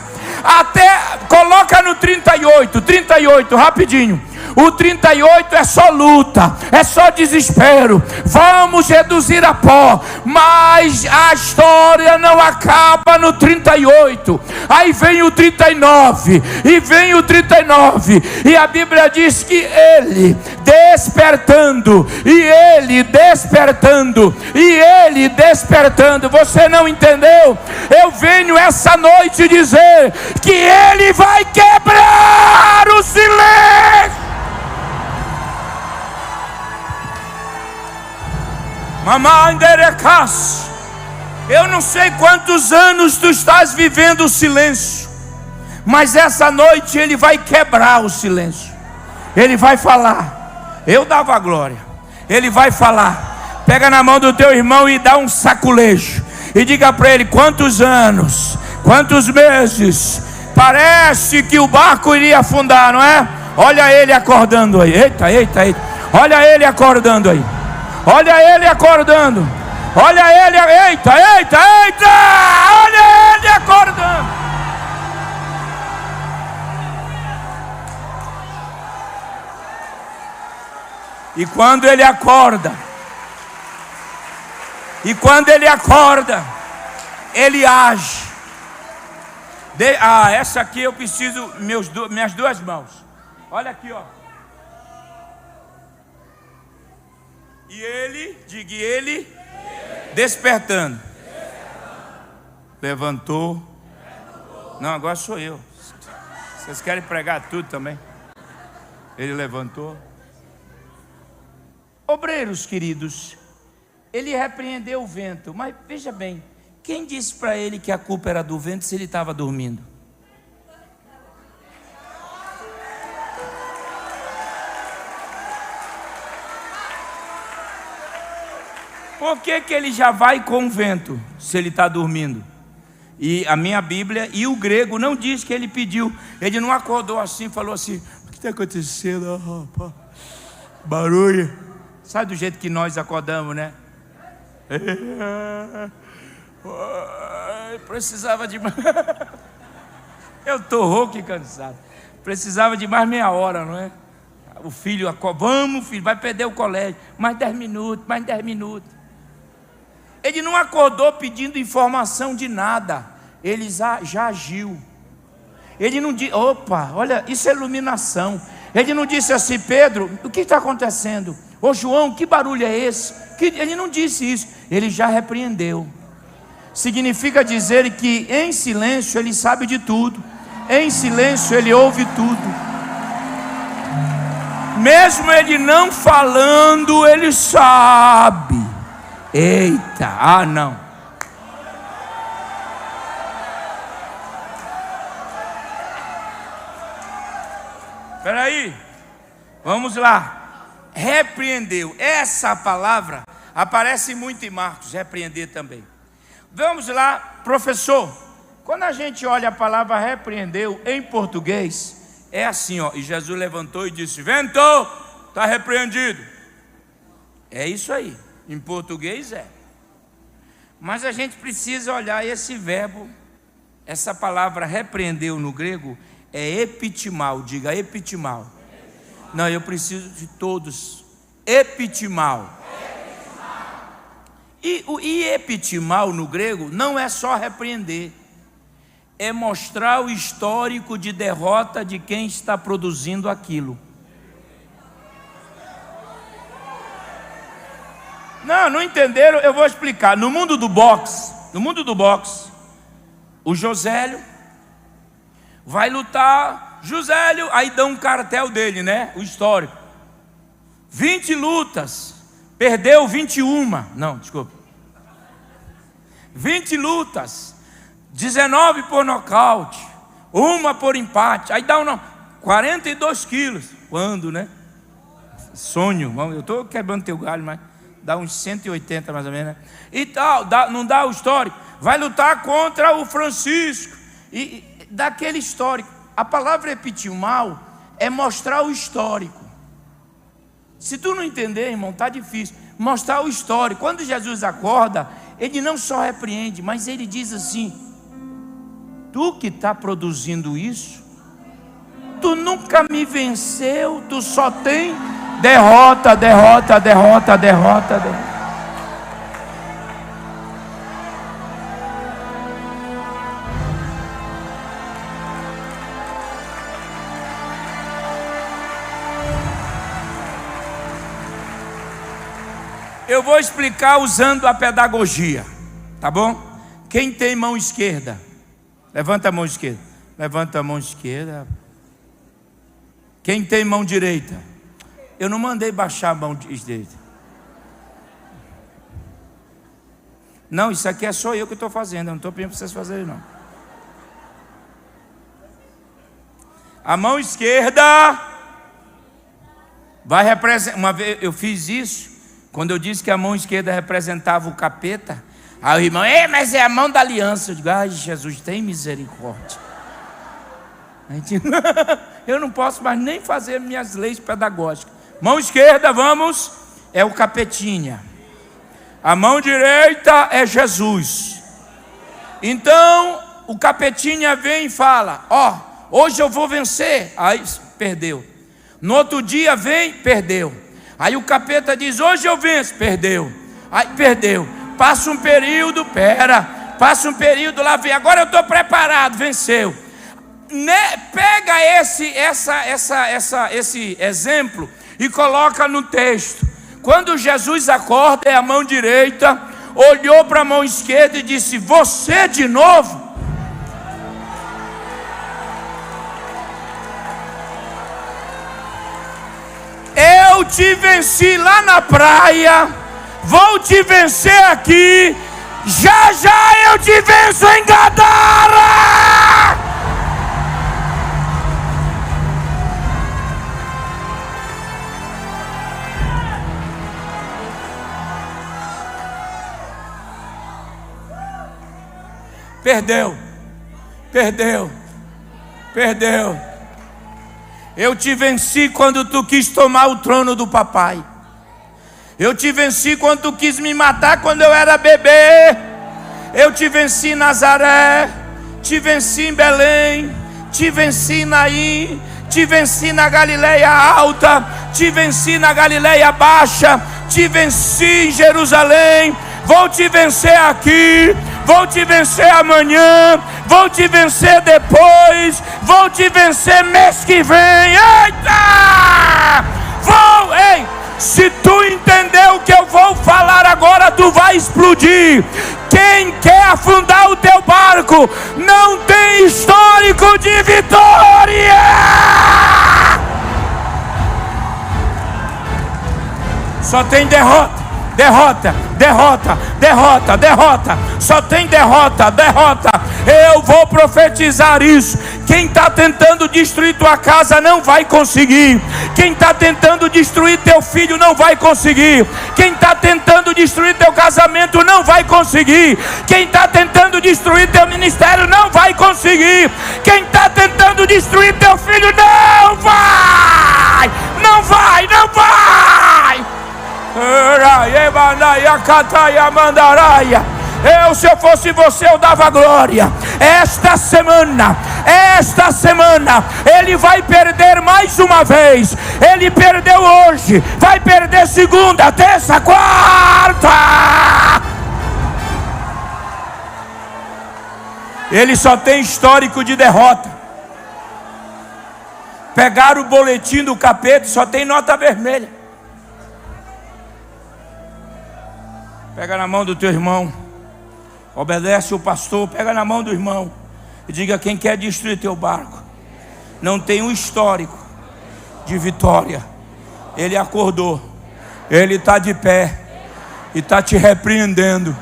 Coloca no 38, rapidinho. O 38 é só luta, é só desespero. Vamos reduzir a pó, mas a história não acaba no 38. Aí vem o 39, e vem o 39, e a Bíblia diz que ele despertando, e ele despertando, e ele despertando. Você não entendeu? Eu venho essa noite dizer que ele vai quebrar o silêncio. Mamanderecas. Eu não sei quantos anos tu estás vivendo o silêncio, mas essa noite ele vai quebrar o silêncio. Ele vai falar. Eu dava glória. Ele vai falar. Pega na mão do teu irmão e dá um saculejo e diga para ele: quantos anos, quantos meses, parece que o barco iria afundar, não é? Olha ele acordando aí. Eita. Olha ele acordando aí. Olha ele acordando. Olha ele, eita. Olha ele acordando. E quando ele acorda, ele age. Essa aqui eu preciso, minhas duas mãos. Olha aqui, ó. E ele, despertando. Levantou. Não, agora sou eu. Vocês querem pregar tudo também? Ele levantou. Obreiros queridos, ele repreendeu o vento. Mas veja bem, quem disse para ele que a culpa era do vento se ele estava dormindo? Por que que ele já vai com o vento, se ele está dormindo? E a minha Bíblia e o grego não diz que ele pediu. Ele não acordou assim, falou assim: o que está acontecendo, rapaz? Barulho. Sabe do jeito que nós acordamos, né? Precisava de mais. Eu estou rouco e cansado. Precisava de mais meia hora, não é? O filho acorda: vamos, filho, vai perder o colégio. Mais 10 minutos, mais 10 minutos. Ele não acordou pedindo informação de nada. Ele já agiu. Ele não disse: opa, olha, isso é iluminação. Ele não disse assim: Pedro, o que está acontecendo? Ô João, que barulho é esse? Ele não disse isso. Ele já repreendeu. Significa dizer que em silêncio ele sabe de tudo. Em silêncio ele ouve tudo. Mesmo ele não falando, ele sabe. Eita, não. Espera aí, vamos lá. Repreendeu. Essa palavra aparece muito em Marcos, repreender também. Vamos lá, professor. Quando a gente olha a palavra repreendeu em português, é assim, ó. E Jesus levantou e disse: vento, está repreendido. É isso aí. Em português é. Mas a gente precisa olhar esse verbo. Essa palavra repreendeu no grego é epitimal. Diga epitimal. Não, eu preciso de todos. Epitimal. E o epitimal no grego não é só repreender, é mostrar o histórico de derrota de quem está produzindo aquilo. Não entenderam? Eu vou explicar. No mundo do boxe, o Josélio vai lutar. Josélio, aí dá um cartel dele, né? O histórico. 20 lutas, perdeu 21. Não, desculpa. 20 lutas, 19 por nocaute, 1 por empate. Aí dá 42 quilos. Quando, né? Sonho. Eu estou quebrando teu galho, mas dá uns 180 mais ou menos, né? E tal, não dá o histórico. Vai lutar contra o Francisco. E daquele histórico. A palavra epitimal é mostrar o histórico. Se tu não entender, irmão, está difícil. Mostrar o histórico. Quando Jesus acorda, ele não só repreende, mas ele diz assim: tu que está produzindo isso, tu nunca me venceu, tu só tem derrota, derrota, derrota, derrota, derrota. Eu vou explicar usando a pedagogia, tá bom? Quem tem mão esquerda, levanta a mão esquerda. Levanta a mão esquerda. Quem tem mão direita? Eu não mandei baixar a mão direita. Não, isso aqui é só eu que estou fazendo. Eu não estou pedindo para vocês fazerem, não. A mão esquerda vai representar. Uma vez eu fiz isso. Quando eu disse que a mão esquerda representava o capeta, aí o irmão: mas é a mão da aliança. Eu digo: ai, Jesus, tem misericórdia. Eu não posso mais nem fazer minhas leis pedagógicas. Mão esquerda, vamos, é o capetinha. A mão direita é Jesus. Então, o capetinha vem e fala: hoje eu vou vencer. Aí, perdeu. No outro dia vem, perdeu. Aí o capeta diz: hoje eu venço. Perdeu. Aí perdeu. Passa um período, passa um período, lá vem. Agora eu estou preparado, venceu. Pega esse exemplo e coloca no texto. Quando Jesus acorda, é a mão direita, olhou para a mão esquerda e disse: você de novo? Eu te venci lá na praia, vou te vencer aqui, já eu te venço em Gadara. Perdeu. Eu te venci quando tu quis tomar o trono do papai. Eu te venci quando tu quis me matar quando eu era bebê. Eu te venci em Nazaré, te venci em Belém, te venci em Naim, te venci na Galileia Alta, te venci na Galileia Baixa, te venci em Jerusalém. Vou te vencer aqui, vou te vencer amanhã, vou te vencer depois, vou te vencer mês que vem. Eita! Ei! Se tu entender o que eu vou falar agora, tu vai explodir. Quem quer afundar o teu barco não tem histórico de vitória. Só tem derrota. Só tem derrota. Eu vou profetizar isso. Quem está tentando destruir tua casa não vai conseguir. Quem está tentando destruir teu filho não vai conseguir. Quem está tentando destruir teu casamento não vai conseguir. Quem está tentando destruir teu ministério não vai conseguir. Quem está tentando destruir teu filho não vai. Se eu fosse você, eu dava glória. Esta semana, ele vai perder mais uma vez. Ele perdeu hoje, vai perder segunda, terça, quarta. Ele só tem histórico de derrota. Pegaram o boletim do capeta, só tem nota vermelha. Pega na mão do teu irmão, obedece o pastor, pega na mão do irmão e diga: quem quer destruir teu barco não tem um histórico de vitória. Ele acordou, ele está de pé e está te repreendendo.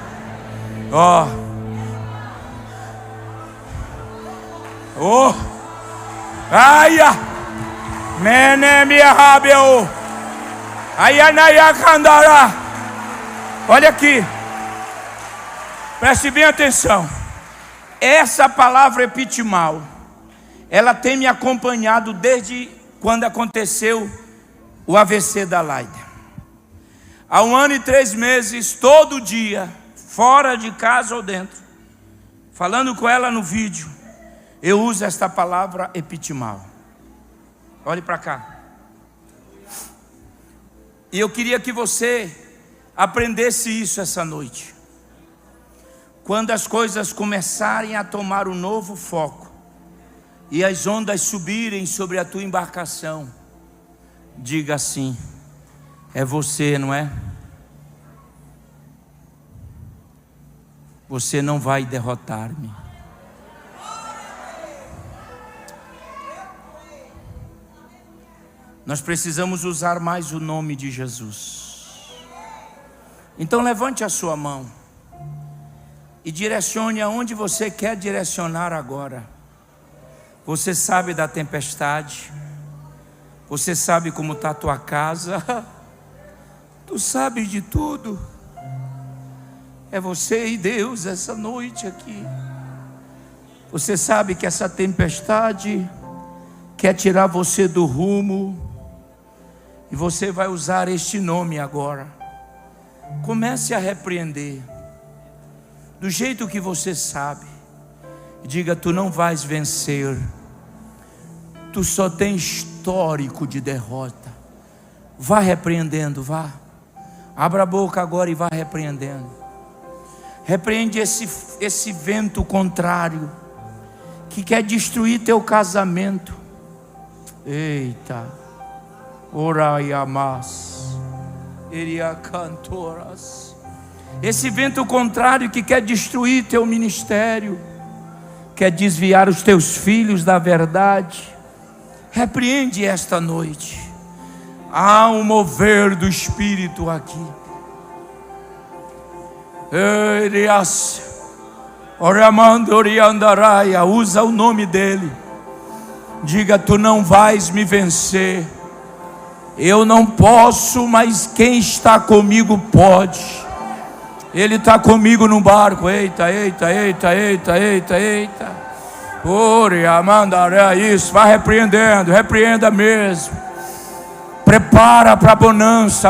Aia, menemia rabeu, aia naia candara. Olha aqui, preste bem atenção. Essa palavra epitimal, ela tem me acompanhado desde quando aconteceu o AVC da Laida. Há 1 ano e 3 meses, todo dia, fora de casa ou dentro, falando com ela no vídeo, eu uso esta palavra epitimal. Olhe para cá. E eu queria que você aprendesse isso essa noite. Quando as coisas começarem a tomar um novo foco e as ondas subirem sobre a tua embarcação, diga assim: é você, não é? Você não vai derrotar-me. Nós precisamos usar mais o nome de Jesus. Então levante a sua mão e direcione aonde você quer direcionar agora. Você sabe da tempestade, você sabe como está a tua casa, tu sabes de tudo. É você e Deus essa noite aqui. Você sabe que essa tempestade quer tirar você do rumo, e você vai usar este nome agora. Comece a repreender do jeito que você sabe. Diga: tu não vais vencer. Tu só tem histórico de derrota. Vá repreendendo, vá. Abra a boca agora e vá repreendendo. Repreende esse vento contrário que quer destruir teu casamento. Eita. Oraiamas. Esse vento contrário que quer destruir teu ministério, quer desviar os teus filhos da verdade, repreende esta noite. Há um mover do Espírito aqui. Usa o nome dele. Diga: tu não vais me vencer. Eu não posso, mas quem está comigo pode. Ele está comigo no barco. Eita, eita, eita, eita, eita, eita. Oria, mandaré isso. Vai repreendendo, repreenda mesmo. Prepara para a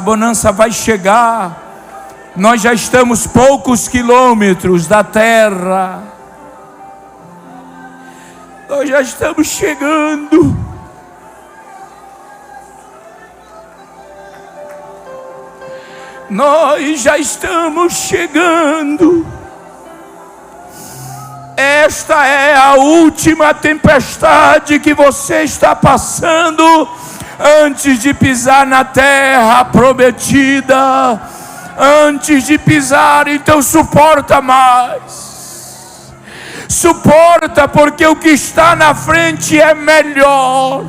bonança vai chegar. Nós já estamos poucos quilômetros da terra. Nós já estamos chegando. Nós já estamos chegando. Esta é a última tempestade que você está passando antes de pisar na terra prometida. Antes de pisar, então suporta mais. Suporta, porque o que está na frente é melhor.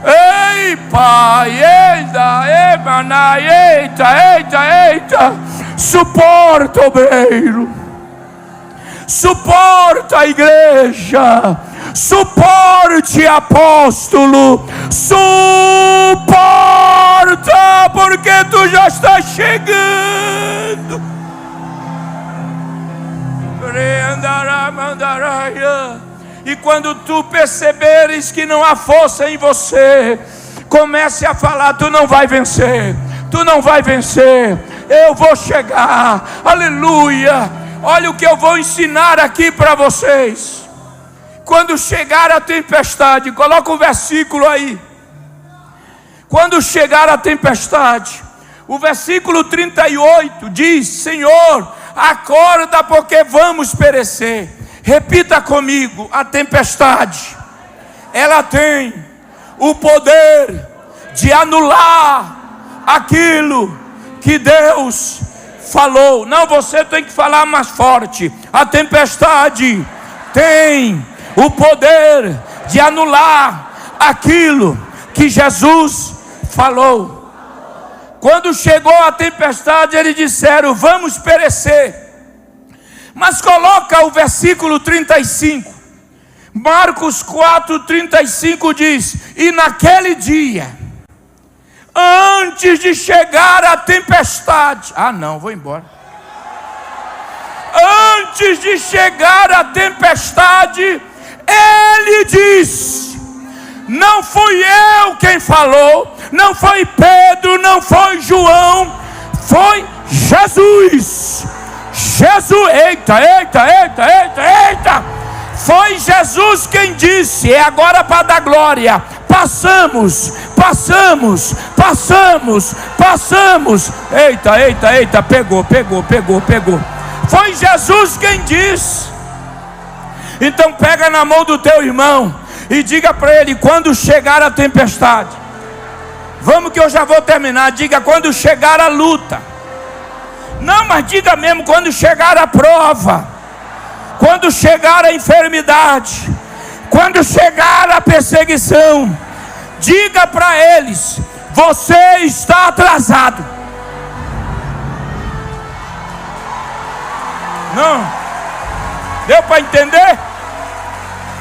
Ei, Pai, eita, eita, eita, eita. Suporta, obreiro. Suporta, igreja. Suporte, apóstolo. Suporta, porque tu já está chegando. E quando tu perceberes que não há força em você, comece a falar: tu não vai vencer, tu não vai vencer, eu vou chegar. Aleluia. Olha o que eu vou ensinar aqui para vocês. Quando chegar a tempestade, coloca o versículo aí. Quando chegar a tempestade, o versículo 38 diz: Senhor, acorda, porque vamos perecer. Repita comigo: a tempestade, ela tem o poder de anular aquilo que Deus falou. Não, você tem que falar mais forte. A tempestade tem o poder de anular aquilo que Jesus falou. Quando chegou a tempestade, eles disseram: vamos perecer. Mas coloca o versículo 35. Marcos 4:35 diz: e naquele dia, antes de chegar a tempestade, vou embora. Antes de chegar a tempestade, ele disse: não fui eu quem falou, não foi Pedro, não foi João, foi Jesus. Jesus, eita, eita, eita, eita, eita. Foi Jesus quem disse: é agora para dar glória. Passamos. Eita, eita, eita, pegou. Foi Jesus quem disse. Então pega na mão do teu irmão e diga para ele: quando chegar a tempestade, vamos que eu já vou terminar. Diga: quando chegar a luta. Não, mas diga mesmo: quando chegar a prova, quando chegar a enfermidade, quando chegar a perseguição, diga para eles: você está atrasado. Não, deu para entender?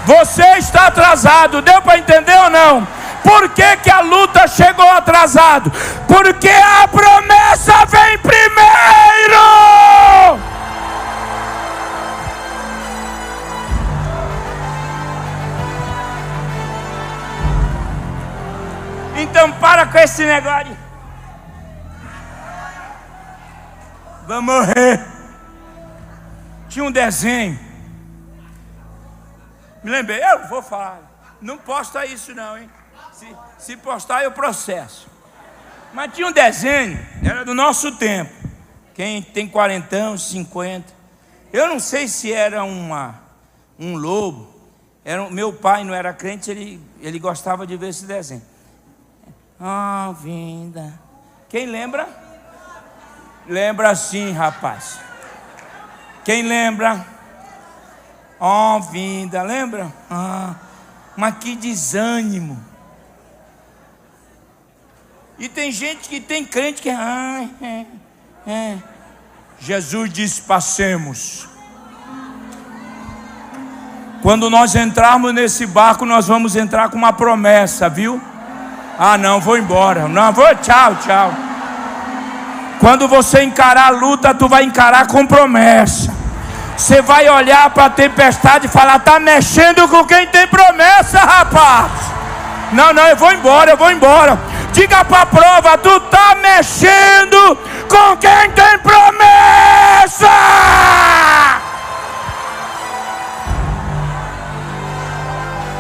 Você está atrasado. Deu para entender ou não? Por que a luta chegou atrasado? Porque a promessa vem primeiro. Então para com esse negócio. Vai morrer. Tinha um desenho. Me lembrei, eu vou falar. Não posta isso não, hein? Se postar eu processo. Mas tinha um desenho, era do nosso tempo. Quem tem 40, 50. Eu não sei se era um lobo. Meu pai não era crente, ele gostava de ver esse desenho. Vinda. Quem lembra? Lembra sim, rapaz. Quem lembra? Vinda, lembra? Mas que desânimo. E tem gente que tem crente que Jesus disse: passemos. Quando nós entrarmos nesse barco, nós vamos entrar com uma promessa, viu? Não, vou embora. Não, vou, tchau. Quando você encarar a luta, tu vai encarar com promessa. Você vai olhar para a tempestade e falar: está mexendo com quem tem promessa, rapaz. Não, eu vou embora. Diga para a prova: tu está mexendo com quem tem promessa.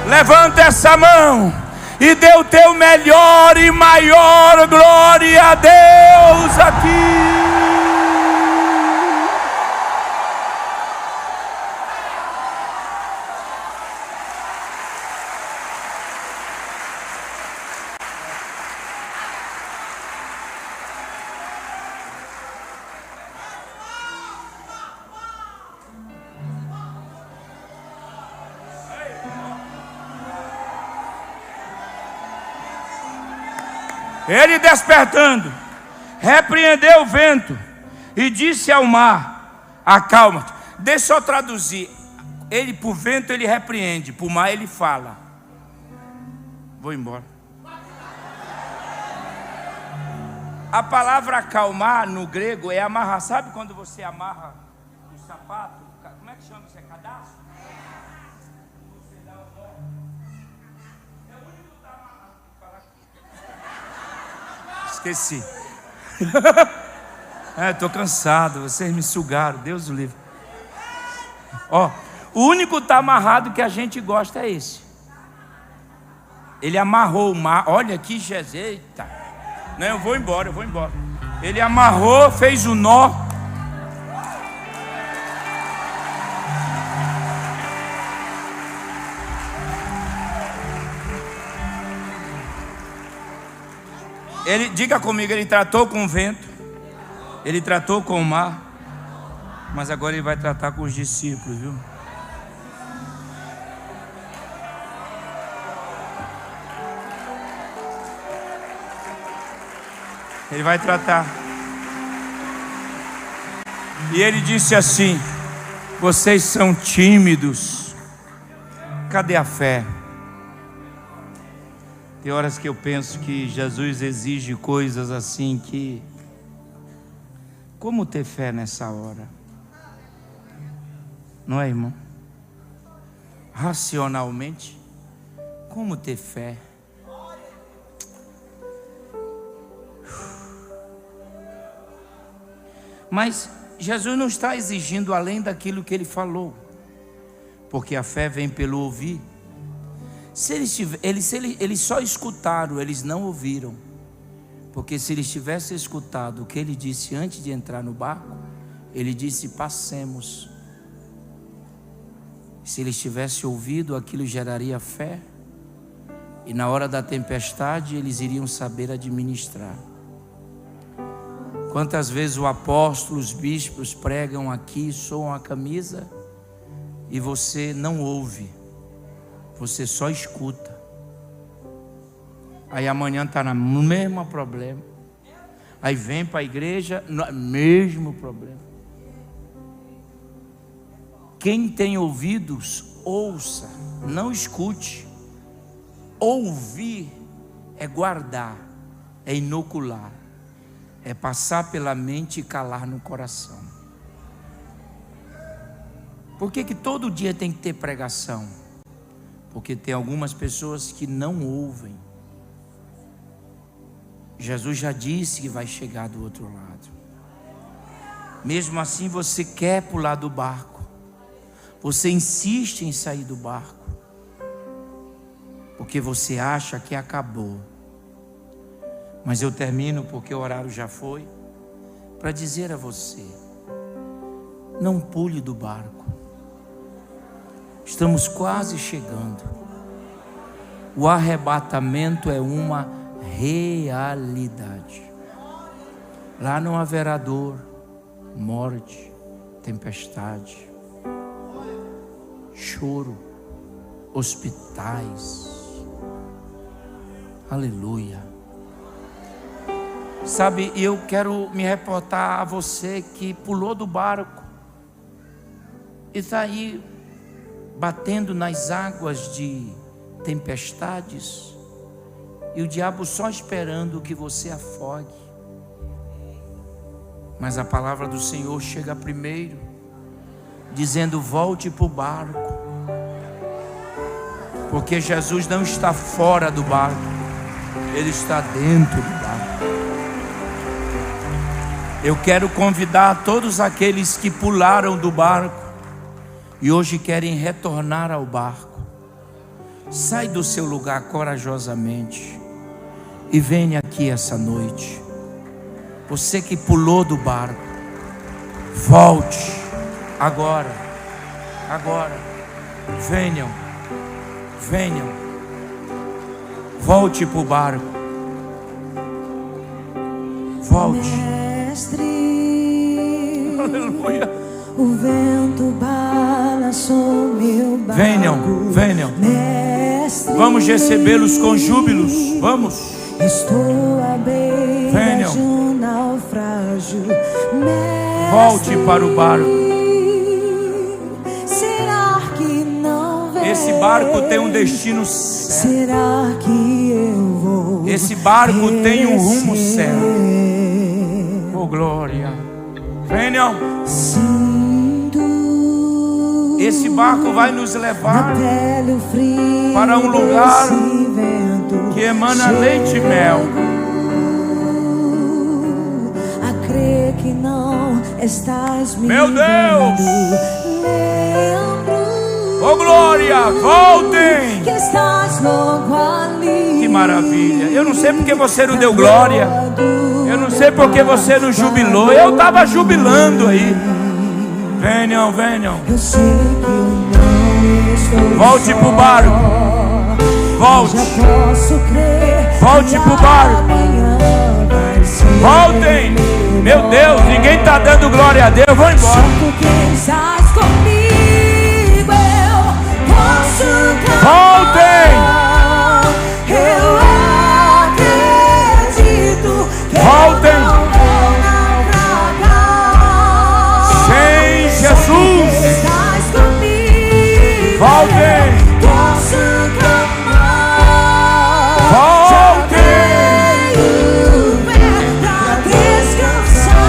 Levanta essa mão e dê o teu melhor e maior glória a Deus aqui. Ele, despertando, repreendeu o vento e disse ao mar: acalma-te. Deixa eu traduzir. Ele, para o vento, ele repreende, para o mar, ele fala: vou embora. A palavra acalmar no grego é amarrar. Sabe quando você amarra o sapato? Como é que chama isso? É cadastro? Você dá o nó. É o único que está amarrado. Esqueci. Estou cansado. Vocês me sugaram. Deus o livre. Ó, o único que está amarrado que a gente gosta é esse. Ele amarrou o mar. Olha que Jesus. Eita. Não, eu vou embora. Ele amarrou, fez o nó. Ele, diga comigo, ele tratou com o vento, ele tratou com o mar, mas agora ele vai tratar com os discípulos, viu? Ele vai tratar. E ele disse assim: vocês são tímidos, cadê a fé? Tem horas que eu penso que Jesus exige coisas assim que... Como ter fé nessa hora? Não é, irmão? Racionalmente, como ter fé? Mas Jesus não está exigindo além daquilo que ele falou, porque a fé vem pelo ouvir. Eles só escutaram, eles não ouviram. Porque se eles tivessem escutado o que ele disse antes de entrar no barco, ele disse: passemos. Se eles tivessem ouvido, aquilo geraria fé, e na hora da tempestade eles iriam saber administrar. Quantas vezes o apóstolo, os bispos pregam aqui, soam a camisa, e você não ouve, você só escuta. Aí amanhã está no mesmo problema. Aí vem para a igreja, no mesmo problema. Quem tem ouvidos, ouça, não escute. Ouvir é guardar, é inocular, é passar pela mente e calar no coração. Por que todo dia tem que ter pregação? Porque tem algumas pessoas que não ouvem. Jesus já disse que vai chegar do outro lado. Mesmo assim você quer pular do barco. Você insiste em sair do barco, porque você acha que acabou. Mas eu termino, porque o horário já foi, para dizer a você: não pule do barco. Estamos quase chegando. O arrebatamento é uma realidade. Lá não haverá dor, morte, tempestade, choro, hospitais. Aleluia. Sabe, eu quero me reportar a você que pulou do barco e está aí batendo nas águas de tempestades, e o diabo só esperando que você afogue. Mas a palavra do Senhor chega primeiro, dizendo: volte para o barco. Porque Jesus não está fora do barco, Ele está dentro do barco. Eu quero convidar todos aqueles que pularam do barco e hoje querem retornar ao barco. Sai do seu lugar corajosamente e venha aqui essa noite. Você que pulou do barco, volte agora, agora. Venham, venham, volte para o barco, volte. Mestre, Aleluia. o vento balançou meu barco. Venham, venham. Mestre, Vamos recebê-los com júbilos. Vamos. estou à beira Venham. de um naufrágio. Mestre, Volte para o barco. será que não vem? Esse barco tem um destino certo. Será que eu vou? Esse barco tem um rumo receber? certo. Oh, glória. Venham. Sinto Esse barco vai nos na levar pele o frio para um lugar desse vento que emana leite e mel. a crer que não estás me Meu Deus! vendo. Lembro Oh, glória. Voltem. que estás logo ali. Que maravilha. Eu não sei porque você não deu glória. Eu não sei porque você não jubilou. Eu estava jubilando aí. Venham, venham. Eu sei que eu não estou Volte pro barco. Volte. Já posso crer. Volte pro barco. Amanhã vai ser. Voltem. Meu Deus, ninguém está dando glória a Deus. Eu vou Só embora. porque estás comigo eu posso cantar. Voltem. Eu acredito que Voltem. eu não vou naufragar. Sem Jesus. Estás comigo. Voltem. Posso clamar. Voltem. Tenho pra descansar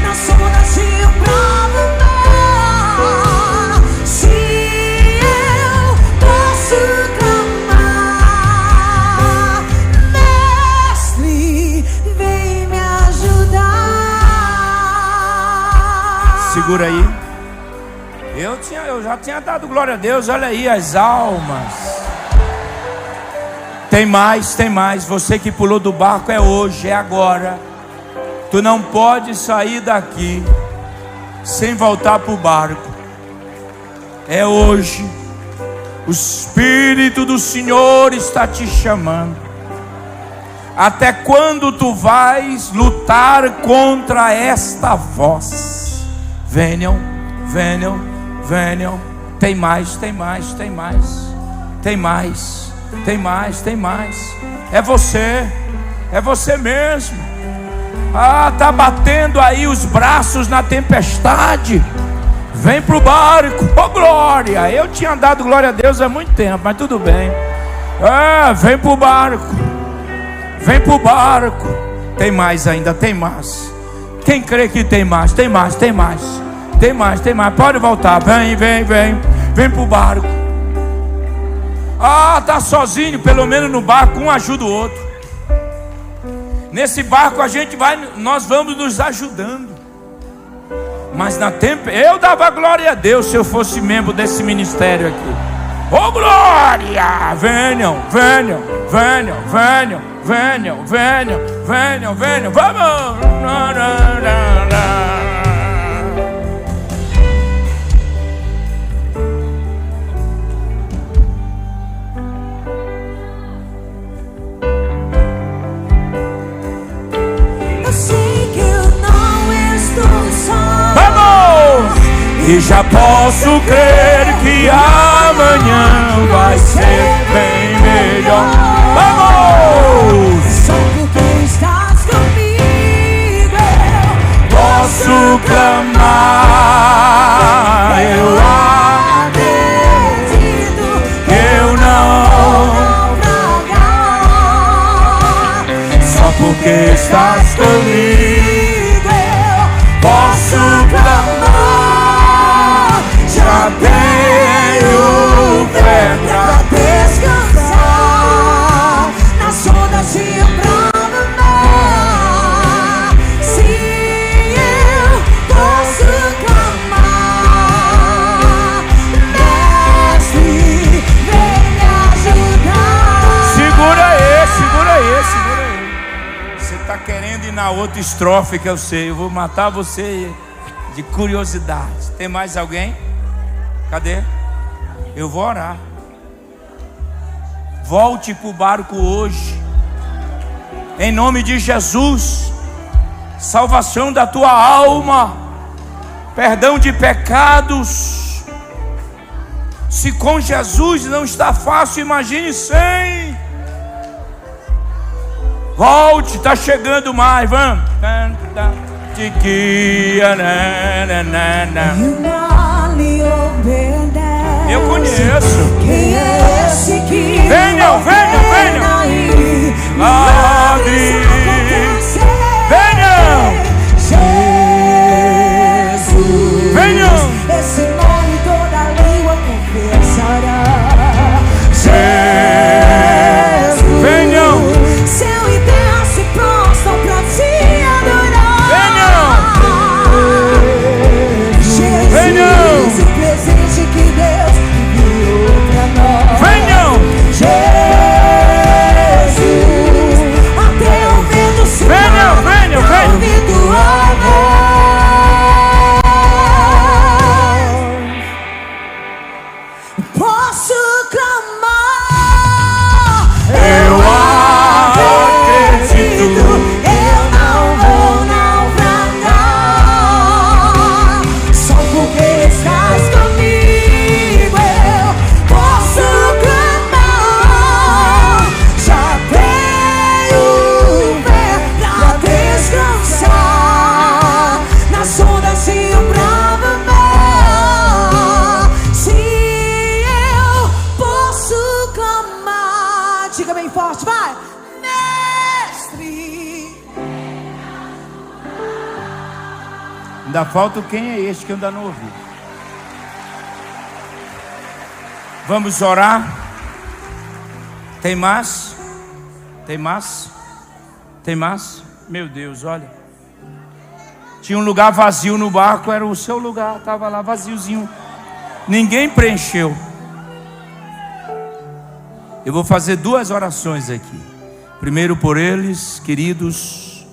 nas sombras de um bravo mar. Se eu posso clamar, Mestre, vem me ajudar. Segura aí. Eu já tinha dado glória a Deus. Olha aí as almas. Tem mais, tem mais. Você que pulou do barco, é hoje, é agora. Tu não pode sair daqui sem voltar para o barco. É hoje. O Espírito do Senhor está te chamando. Até quando tu vais lutar contra esta voz? Venham, venham, venham. Tem mais, tem mais, tem mais. Tem mais, tem mais, tem mais. É você mesmo. Tá batendo aí os braços na tempestade. Vem pro barco. Oh, glória. Eu tinha dado glória a Deus há muito tempo, mas tudo bem. Vem pro barco. Vem pro barco. Tem mais ainda, tem mais. Quem crê que tem mais? Tem mais, tem mais. Tem mais, tem mais. Pode voltar. Vem, vem, vem. Vem pro barco. Tá sozinho, pelo menos no barco, um ajuda o outro. Nesse barco nós vamos nos ajudando. Mas eu dava glória a Deus se eu fosse membro desse ministério aqui. Oh, glória! Venham, venham, venham, venham, venham, venham, venham, venham. Vamos! Eu sei que eu não estou só. Vamos! E já posso crer que amanhã vai ser bem melhor. Vamos! Só porque estás comigo eu Posso clamar. Eu acredito que eu não. naufragar. Só porque estás comigo na outra estrofe que eu sei. Eu vou matar você de curiosidade. Tem mais alguém? Cadê? Eu vou orar. Volte para o barco hoje, em nome de Jesus. Salvação da tua alma, perdão de pecados. Se com Jesus não está fácil, imagine sem. Volte, está chegando mais. Vamos. Eu conheço. Quem é esse que venham, venham, venham. Venham. Jesus. Venham. Esse nome toda língua confessará. Jesus. Venham. Céu e terra se prostram pra te adorar. Venham. Venham. Jesus, o presente que Deus enviou pra nós. Venham. Jesus, até o vento se venham, venham, venham. ouvindo amor. Posso clamar, Eu acredito. eu não vou naufragar, só porque estás comigo eu posso clamar. Já tenho fé pra descansar nas ondas e o bravo mar. Se eu posso clamar, diga bem forte, vai, mestre. Ainda falta o quem é este que eu ainda não ouvi. Vamos orar. Tem mais? Tem mais? Tem mais? Meu Deus, olha. Tinha um lugar vazio no barco, era o seu lugar, estava lá vaziozinho. Ninguém preencheu. Eu vou fazer 2 orações aqui. Primeiro por eles, queridos,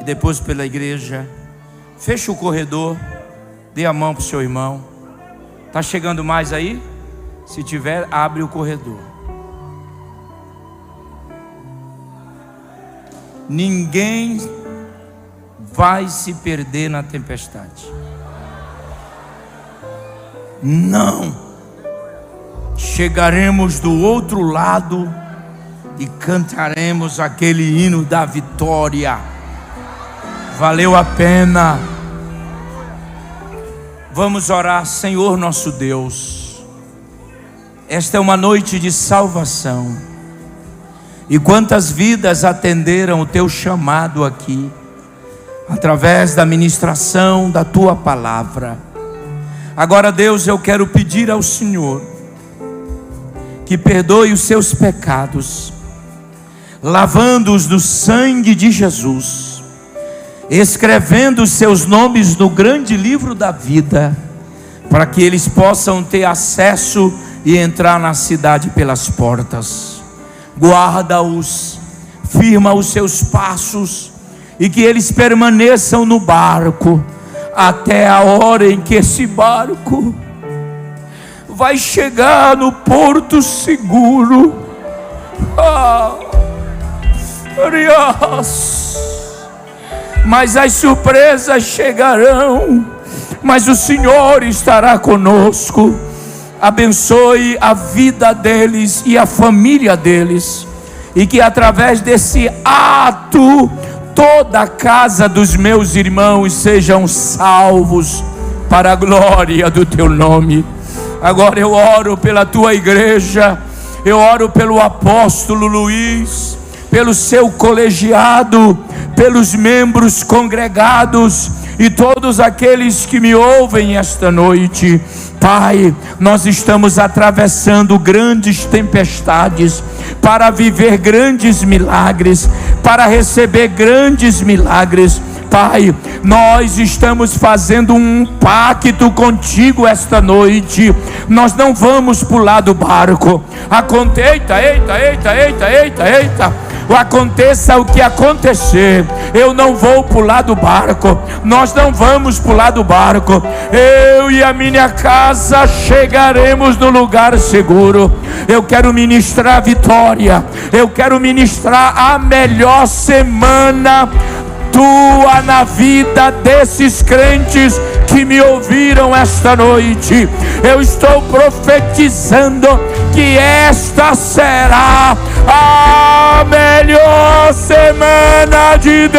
e depois pela igreja. Feche o corredor, dê a mão para o seu irmão. Está chegando mais aí? Se tiver, abre o corredor. Ninguém vai se perder na tempestade. Não. Chegaremos do outro lado e cantaremos aquele hino da vitória. Valeu a pena. Vamos orar. Senhor nosso Deus, esta é uma noite de salvação. E quantas vidas atenderam o teu chamado aqui, através da ministração da tua palavra. Agora, Deus, eu quero pedir ao Senhor que perdoe os seus pecados, lavando-os no sangue de Jesus, escrevendo os seus nomes no grande livro da vida, para que eles possam ter acesso e entrar na cidade pelas portas. Guarda-os, firma os seus passos, e que eles permaneçam no barco até a hora em que esse barco vai chegar no porto seguro. Mas as surpresas chegarão, mas o Senhor estará conosco. Abençoe a vida deles e a família deles, e que através desse ato toda a casa dos meus irmãos sejam salvos para a glória do teu nome. Agora eu oro pela tua igreja, eu oro pelo apóstolo Luiz, pelo seu colegiado, pelos membros congregados e todos aqueles que me ouvem esta noite. Pai, nós estamos atravessando grandes tempestades para viver grandes milagres, para receber grandes milagres, Pai, nós estamos fazendo um pacto contigo esta noite. Nós não vamos pular do barco. Eita. Aconteça o que acontecer, eu não vou pular do barco. Nós não vamos pular do barco. Eu e a minha casa chegaremos no lugar seguro. Eu quero ministrar vitória. Eu quero ministrar a melhor semana tua na vida desses crentes que me ouviram esta noite. Eu estou profetizando que esta será a melhor semana de Deus.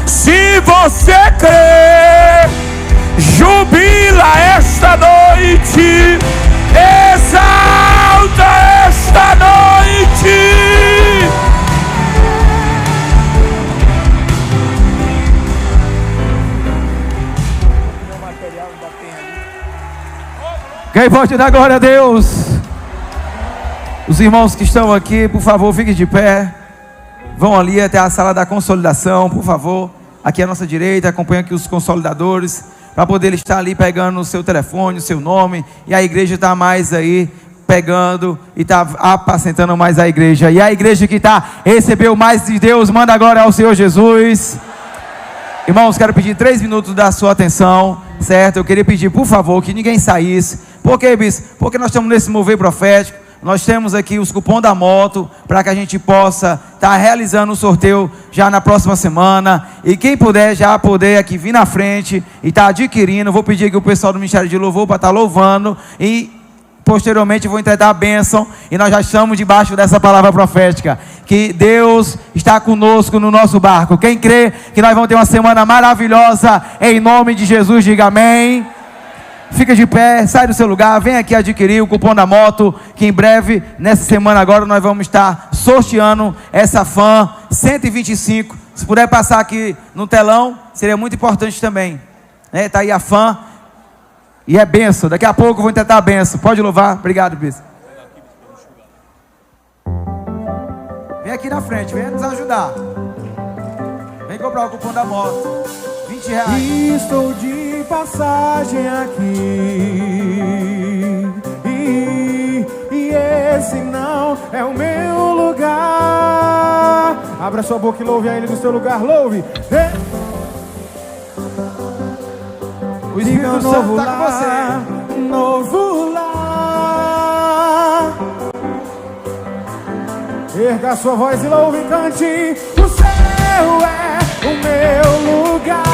Se você crê, jubila esta noite, exalta esta noite. Quem pode dar glória a Deus? Os irmãos que estão aqui, por favor, fiquem de pé. Vão ali até a sala da consolidação, por favor. Aqui à nossa direita, acompanha aqui os consolidadores, para poder estar ali pegando o seu telefone, o seu nome. E a igreja está mais aí pegando e está apacentando mais a igreja. E a igreja que recebeu mais de Deus, manda glória ao Senhor Jesus. Irmãos, quero pedir 3 minutos da sua atenção, certo? Eu queria pedir, por favor, que ninguém saísse. Por quê, bispo? Porque nós estamos nesse mover profético. Nós temos aqui os cupons da moto, para que a gente possa estar realizando o sorteio já na próxima semana. E quem puder já poder aqui vir na frente e estar adquirindo. Vou pedir aqui o pessoal do Ministério de Louvor para estar louvando. E posteriormente eu vou entregar a bênção. E nós já estamos debaixo dessa palavra profética, que Deus está conosco no nosso barco. Quem crê que nós vamos ter uma semana maravilhosa, em nome de Jesus, diga amém. Fica de pé, sai do seu lugar, vem aqui adquirir o cupom da moto, que em breve, nessa semana agora, nós vamos estar sorteando essa Fan 125. Se puder passar aqui no telão, seria muito importante também. Está aí a Fan, e é benção. Daqui a pouco eu vou tentar a benção. Pode louvar. Obrigado, bispo. Vem aqui na frente, vem nos ajudar. Vem comprar o cupom da moto. R$20. Estou de passagem aqui, e esse não é o meu lugar. Abra sua boca e louve a Ele no seu lugar, louve. O Espírito Santo está com você. Novo lar. Erga sua voz e louve e cante. O céu é o meu lugar.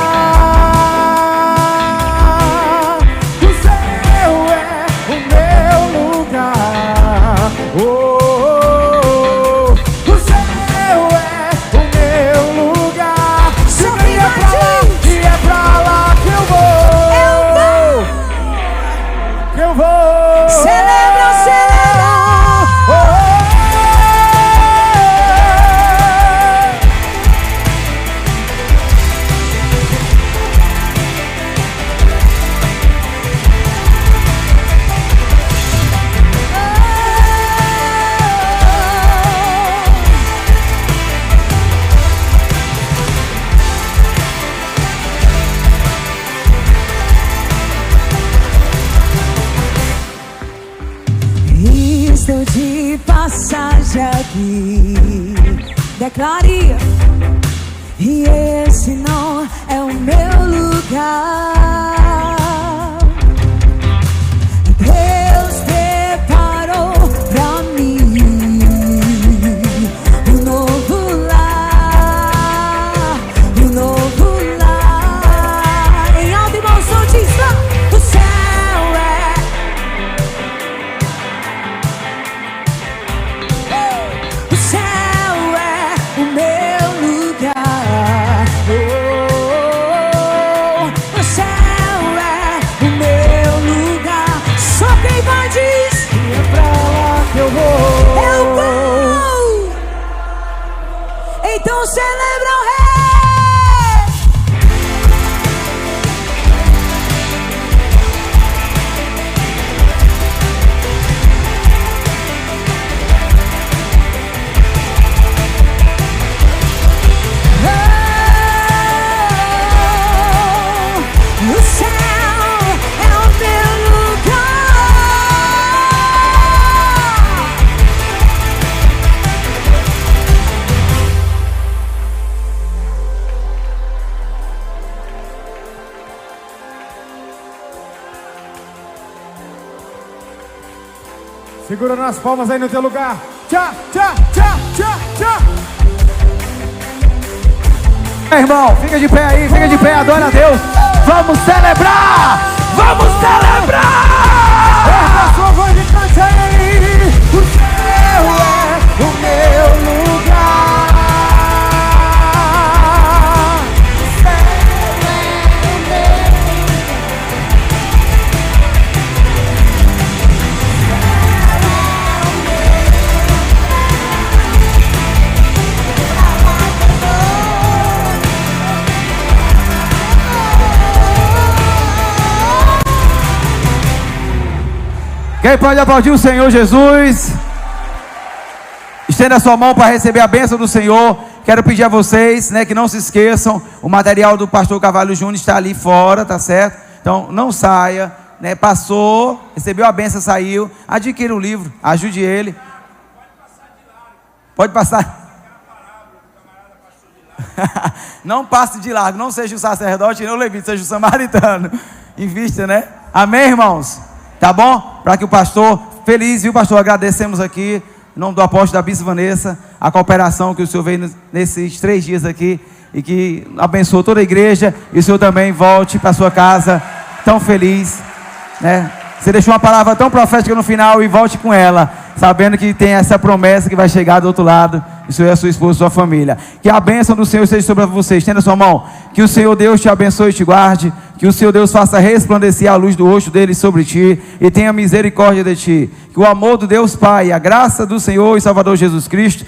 O céu é o meu lugar. Oh, oh, oh. O céu é o meu lugar. Diga, e é pra lá que eu vou. Que eu vou. Celebra, celebra. Oh, oh. Estou de passagem aqui. Declare. E esse não é o meu lugar. Deus preparou pra mim um novo lar, um novo lar. Em alta e bom som diz lá. O céu é. O céu é o meu lugar. Oh, o céu é o meu lugar. Só quem vai diz. E é pra lá que eu vou. Eu vou. Então celebra o rei. Segura nas palmas aí no teu lugar. Tchá, tchá, tchá, tchá, tchá. Irmão, fica de pé aí, fica de pé, adora a Deus. Vamos celebrar! Vamos celebrar! Erga a sua voz e cante aí. O céu é o meu lugar. Quem pode aplaudir o Senhor Jesus? Estenda a sua mão para receber a bênção do Senhor. Quero pedir a vocês, que não se esqueçam, o material do pastor Carvalho Júnior está ali fora, tá certo? Então não saia, passou, recebeu a bênção, saiu, adquira o livro, ajude ele. Pode passar. Não passe de largo, não seja o sacerdote, nem o levita, seja o samaritano. Invista, Amém, irmãos? Tá bom? Para que o pastor, feliz, viu, pastor? Agradecemos aqui, em nome do apóstolo da Bispa Vanessa, a cooperação que o senhor veio nesses 3 dias aqui e que abençoou toda a igreja. E o senhor também volte para sua casa tão feliz, Você deixou uma palavra tão profética no final e volte com ela, sabendo que tem essa promessa que vai chegar do outro lado. O Senhor é a sua esposa e sua família. Que a bênção do Senhor esteja sobre você. Estenda a sua mão. Que o Senhor Deus te abençoe e te guarde. Que o Senhor Deus faça resplandecer a luz do rosto dele sobre ti e tenha misericórdia de ti. Que o amor do Deus Pai, a graça do Senhor e Salvador Jesus Cristo